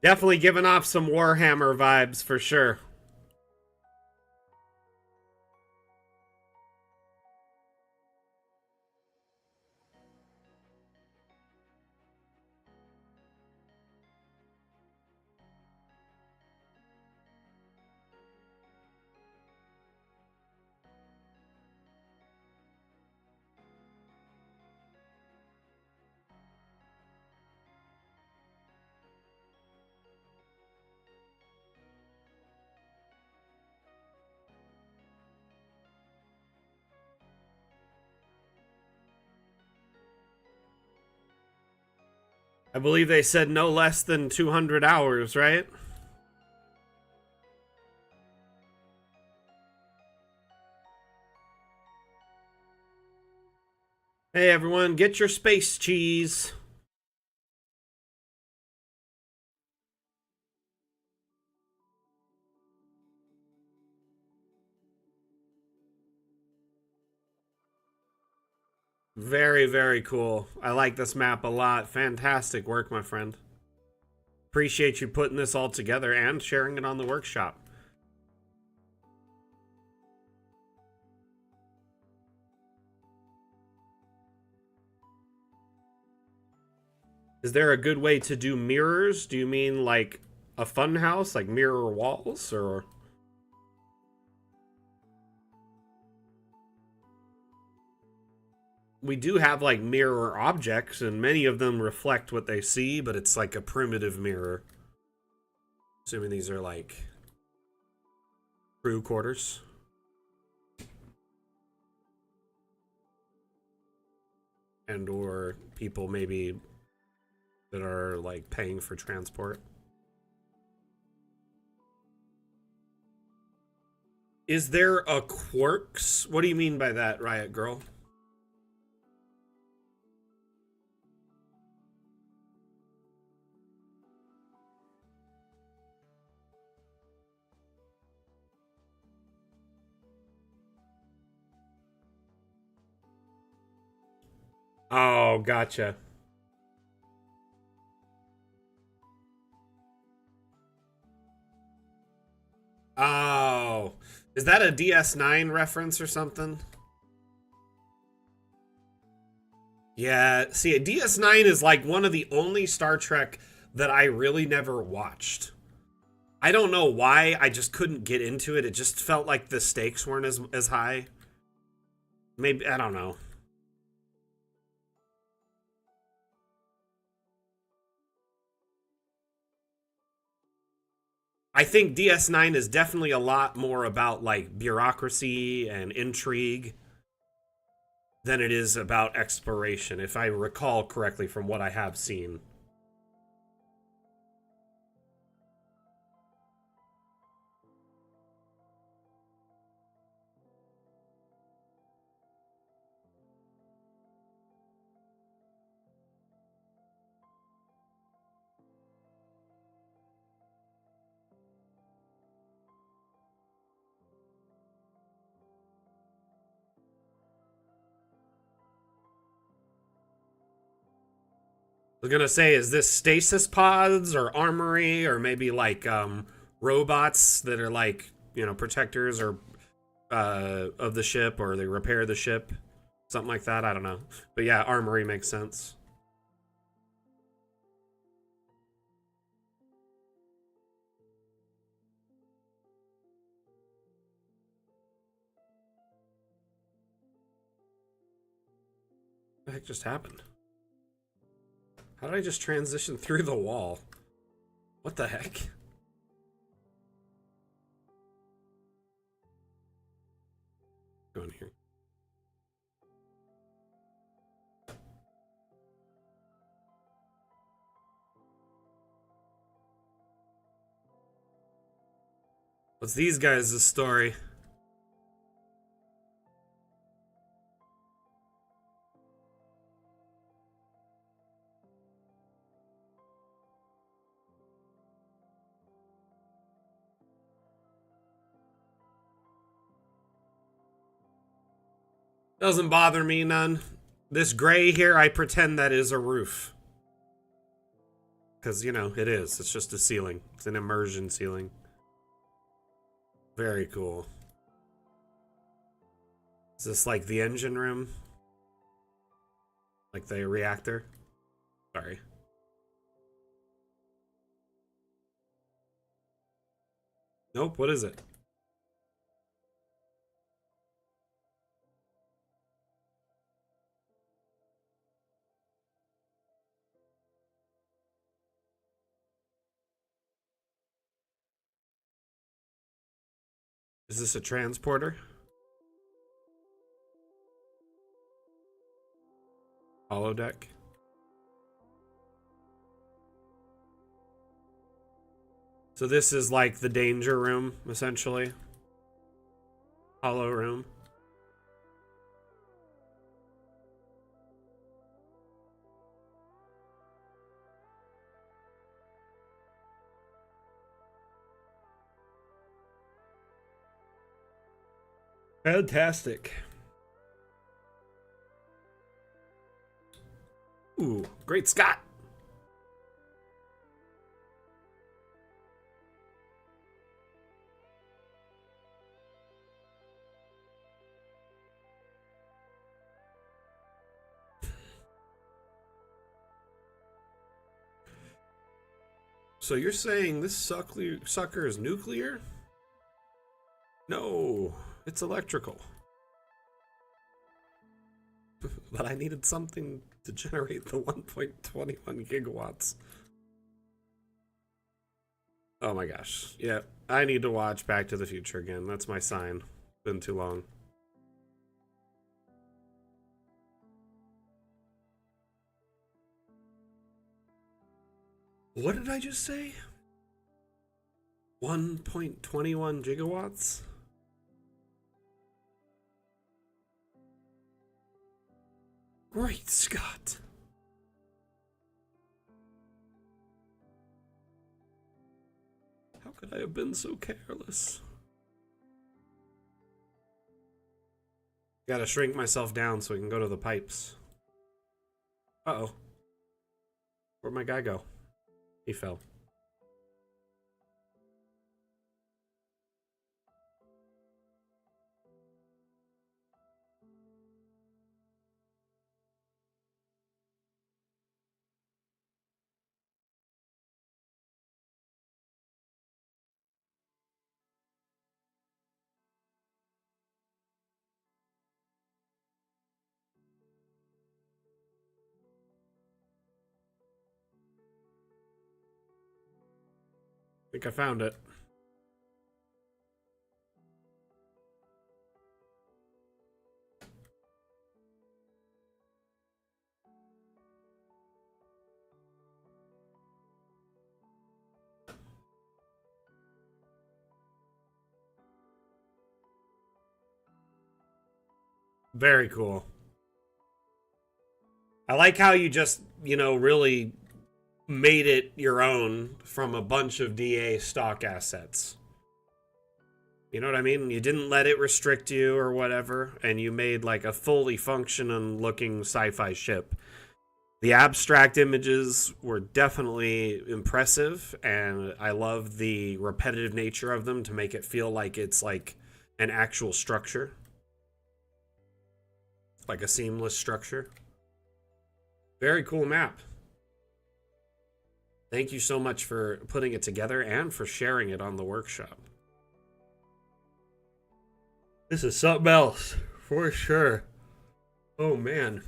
Definitely giving off some Warhammer vibes for sure. I believe they said no less than 200 hours, right? Hey everyone, get your space cheese. Very, very cool. I like this map a lot. Fantastic work, my friend. Appreciate you putting this all together and sharing it on the workshop. Is there a good way to do mirrors? Do you mean like a fun house, like mirror walls, or? We do have like mirror objects, and many of them reflect what they see, but it's like a primitive mirror. Assuming these are like crew quarters. And or people maybe that are like paying for transport. Is there a Quarks? What do you mean by that, Riot Girl? Oh, gotcha. Oh, is that a DS9 reference or something? Yeah, see, DS9 is like one of the only Star Trek that I really never watched. I don't know why, I just couldn't get into it. It just felt like the stakes weren't as high. Maybe, I don't know. I think DS9 is definitely a lot more about like bureaucracy and intrigue than it is about exploration, if I recall correctly from what I have seen. I was gonna say, is this stasis pods or armory or maybe like robots that are like, protectors or of the ship, or they repair the ship, something like that. I don't know, but yeah, armory makes sense. What the heck just happened? How did I just transition through the wall? What the heck? Go in here. What's these guys' story? Doesn't bother me none. This gray here, I pretend that is a roof. Because, it is. It's just a ceiling. It's an immersion ceiling. Very cool. Is this like the engine room? Like the reactor? Sorry. Nope, what is it? Is this a transporter? Holodeck? So this is like the danger room, essentially. Hollow room. Fantastic. Ooh, great Scott! So you're saying this sucker is nuclear? No, it's electrical. But I needed something to generate the 1.21 gigawatts. Oh my gosh. Yeah, I need to watch Back to the Future again. That's my sign. Been too long. What did I just say? 1.21 gigawatts? Great Scott. How could I have been so careless? Gotta shrink myself down so we can go to the pipes. Uh-oh. Where'd my guy go? He fell. I think I found it. Very cool. I like how you just, really made it your own from a bunch of DA stock assets. You know what I mean? You didn't let it restrict you or whatever, and you made like a fully functioning looking sci-fi ship. The abstract images were definitely impressive, and I love the repetitive nature of them to make it feel like it's like an actual structure, like a seamless structure. Very cool map. Thank you so much for putting it together and for sharing it on the workshop. This is something else, for sure. Oh, man.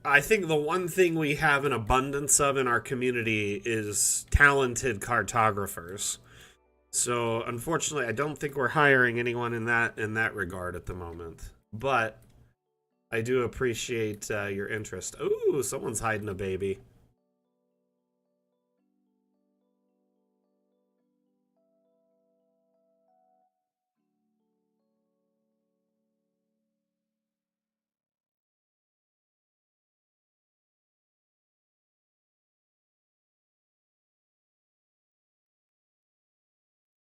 I think the one thing we have an abundance of in our community is talented cartographers. So unfortunately, I don't think we're hiring anyone in that regard at the moment. But I do appreciate your interest. Ooh, someone's hiding a baby.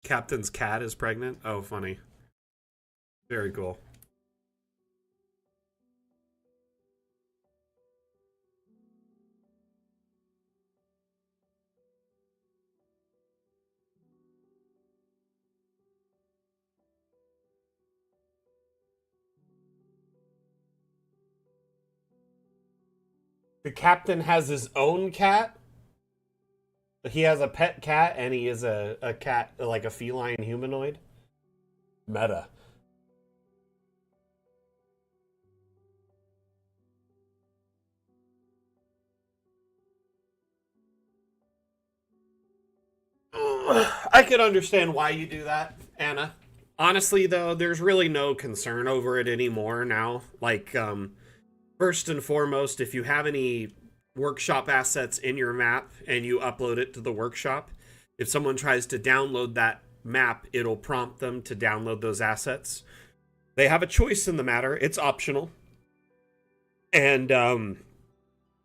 Captain's cat is pregnant. Oh, funny. Very cool. The captain has his own cat. He has a pet cat, and he is a cat, like a feline humanoid. Meta. I could understand why you do that, Anna. Honestly, though, there's really no concern over it anymore now. Like, first and foremost, if you have any workshop assets in your map and you upload it to the workshop, if someone tries to download that map, it'll prompt them to download those assets. They have a choice in the matter. It's optional. And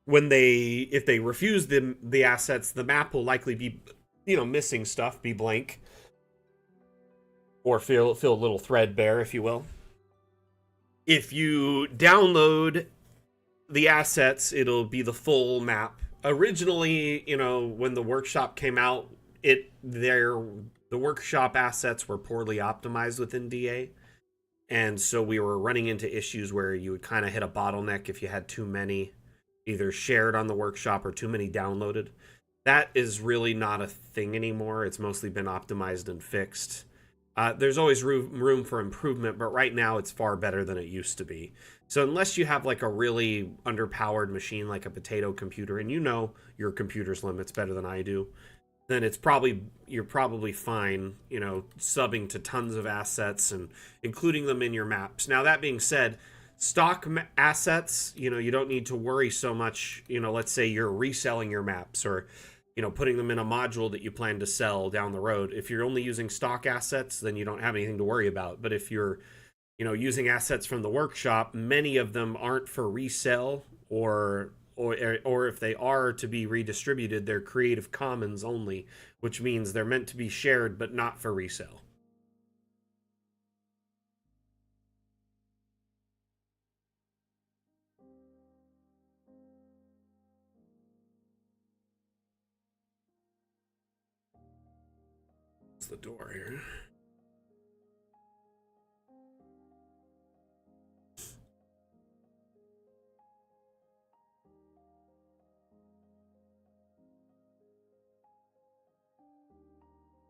when if they refuse the assets, the map will likely be, missing stuff, be blank, or feel a little threadbare, if you will. If you download the assets, it'll be the full map. Originally, when the workshop came out, the workshop assets were poorly optimized within DA. And so we were running into issues where you would kind of hit a bottleneck if you had too many either shared on the workshop or too many downloaded. That is really not a thing anymore. It's mostly been optimized and fixed. There's always room for improvement, but right now it's far better than it used to be. So unless you have like a really underpowered machine like a potato computer, and you know your computer's limits better than I do, then you're probably fine, subbing to tons of assets and including them in your maps. Now that being said, stock assets, you don't need to worry so much. Let's say you're reselling your maps or putting them in a module that you plan to sell down the road. If you're only using stock assets, then you don't have anything to worry about. But if you're, using assets from the workshop, many of them aren't for resale or or if they are to be redistributed, they're Creative Commons only, which means they're meant to be shared but not for resale. That's the door here.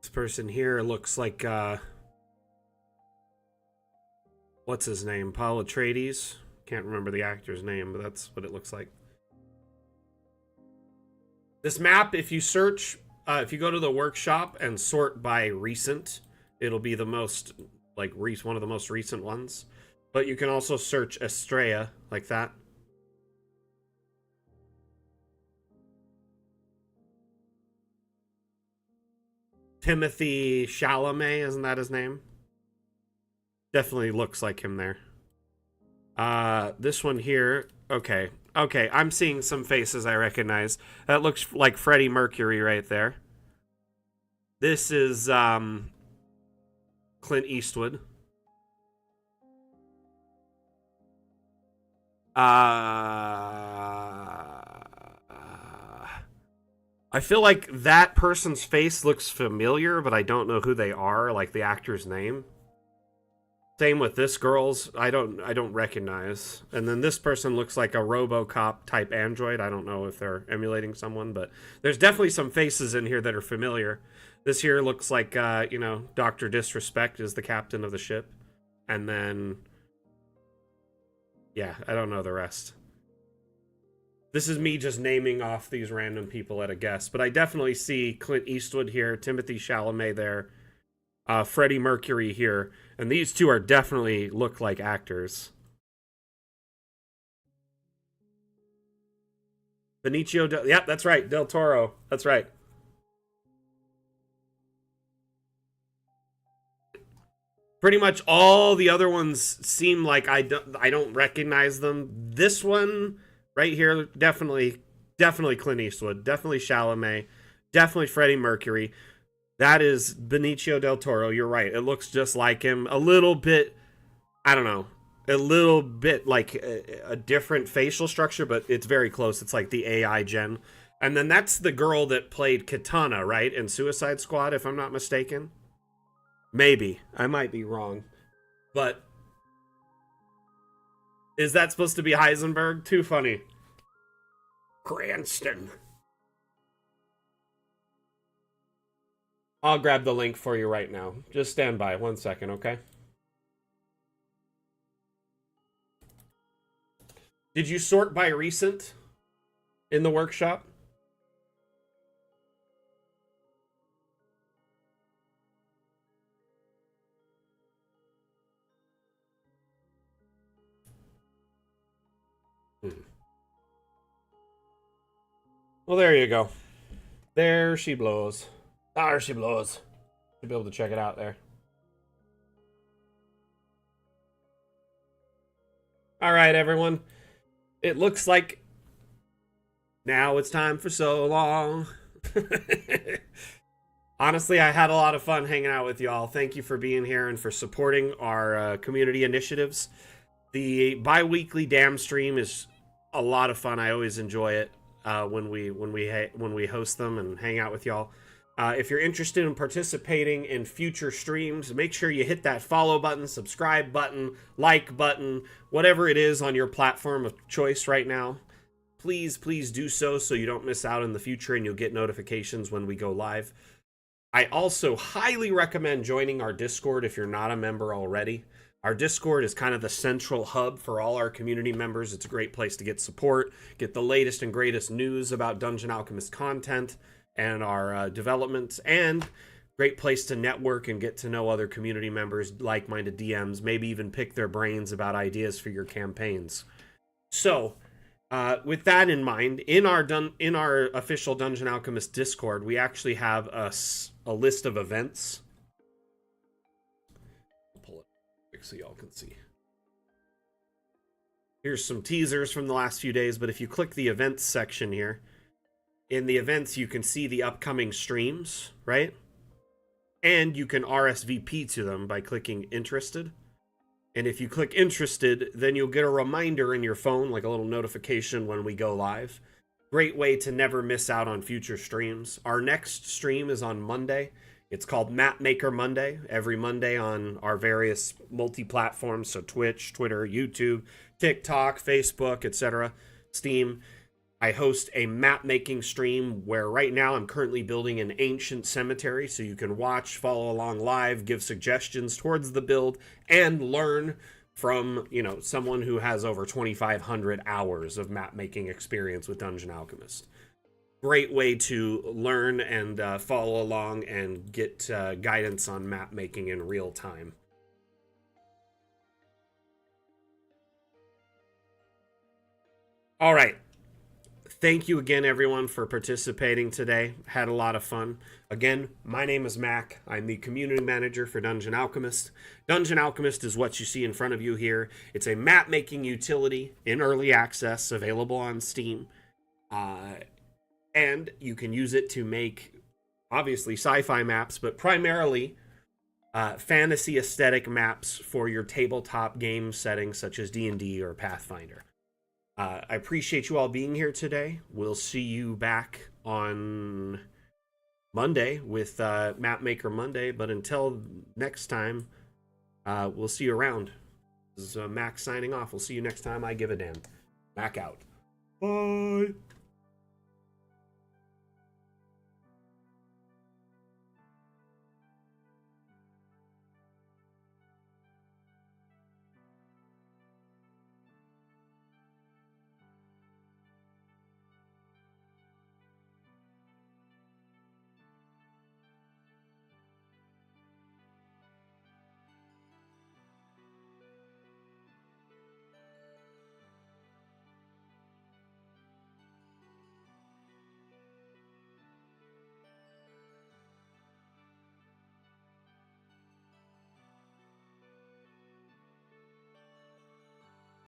This person here looks like what's his name? Paul Atreides? Can't remember the actor's name, but that's what it looks like. This map, if you search, if you go to the workshop and sort by recent, it'll be the most, like, one of the most recent ones. But you can also search Estrella, like that. Timothy Chalamet, isn't that his name? Definitely looks like him there. This one here, okay. Okay, I'm seeing some faces I recognize. That looks like Freddie Mercury right there. This is, Clint Eastwood. I feel like that person's face looks familiar, but I don't know who they are, like the actor's name. Same with this girl's, I don't recognize. And then this person looks like a RoboCop type android. I don't know if they're emulating someone, but there's definitely some faces in here that are familiar. This here looks like, you know, Dr. Disrespect is the captain of the ship. And then, yeah, I don't know the rest. This is me just naming off these random people at a guess, but I definitely see Clint Eastwood here, Timothy Chalamet there, Freddie Mercury here, and these two are definitely look like actors. Benicio yep, that's right, Del Toro, that's right. Pretty much all the other ones seem like I don't recognize them. This one right here, definitely Clint Eastwood, definitely Chalamet, definitely Freddie Mercury. That is Benicio del Toro. You're right. It looks just like him. A little bit, I don't know, a little bit like a different facial structure, but it's very close. It's like the AI gen. And then that's the girl that played Katana, right, in Suicide Squad, if I'm not mistaken. Maybe. I might be wrong. But is that supposed to be Heisenberg? Too funny. Cranston. I'll grab the link for you right now. Just stand by 1 second, okay? Did you sort by recent in the workshop? Well, there you go. There she blows. There she blows. You'll be able to check it out there. All right, everyone. It looks like now it's time for so long. Honestly, I had a lot of fun hanging out with y'all. Thank you for being here and for supporting our community initiatives. The bi-weekly Damn stream is a lot of fun. I always enjoy it when we host them and hang out with y'all. If you're interested in participating in future streams, make sure you hit that follow button, subscribe button, like button, whatever it is on your platform of choice right now. Please do so you don't miss out in the future and you'll get notifications when we go live. I also highly recommend joining our Discord if you're not a member already. Our Discord is kind of the central hub for all our community members. It's a great place to get support, get the latest and greatest news about Dungeon Alchemist content and our developments, and great place to network and get to know other community members, like-minded DMs, maybe even pick their brains about ideas for your campaigns. So, with that in mind, in our official Dungeon Alchemist Discord, we actually have a list of events. I'll pull it quick so y'all can see. Here's some teasers from the last few days, but if you click the events section here, in the events you can see the upcoming streams, right? And you can RSVP to them by clicking interested. And if you click interested, then you'll get a reminder in your phone, like a little notification when we go live. Great way to never miss out on future streams. Our next stream is on Monday. It's called Map Maker Monday, every Monday on our various multi-platforms, so Twitch, Twitter, YouTube, TikTok, Facebook, etc., Steam. I host a map-making stream where right now I'm currently building an ancient cemetery, so you can watch, follow along live, give suggestions towards the build, and learn from, someone who has over 2,500 hours of map-making experience with Dungeon Alchemist. Great way to learn and follow along and get guidance on map making in real time. All right. Thank you again, everyone, for participating today. Had a lot of fun. Again, my name is Mac. I'm the community manager for Dungeon Alchemist. Dungeon Alchemist is what you see in front of you here. It's a map-making utility in early access, available on Steam. And you can use it to make, obviously, sci-fi maps, but primarily fantasy aesthetic maps for your tabletop game settings such as D&D or Pathfinder. I appreciate you all being here today. We'll see you back on Monday with Map Maker Monday, but until next time, we'll see you around. This is Mac signing off. We'll see you next time. I give a damn. Mac out. Bye.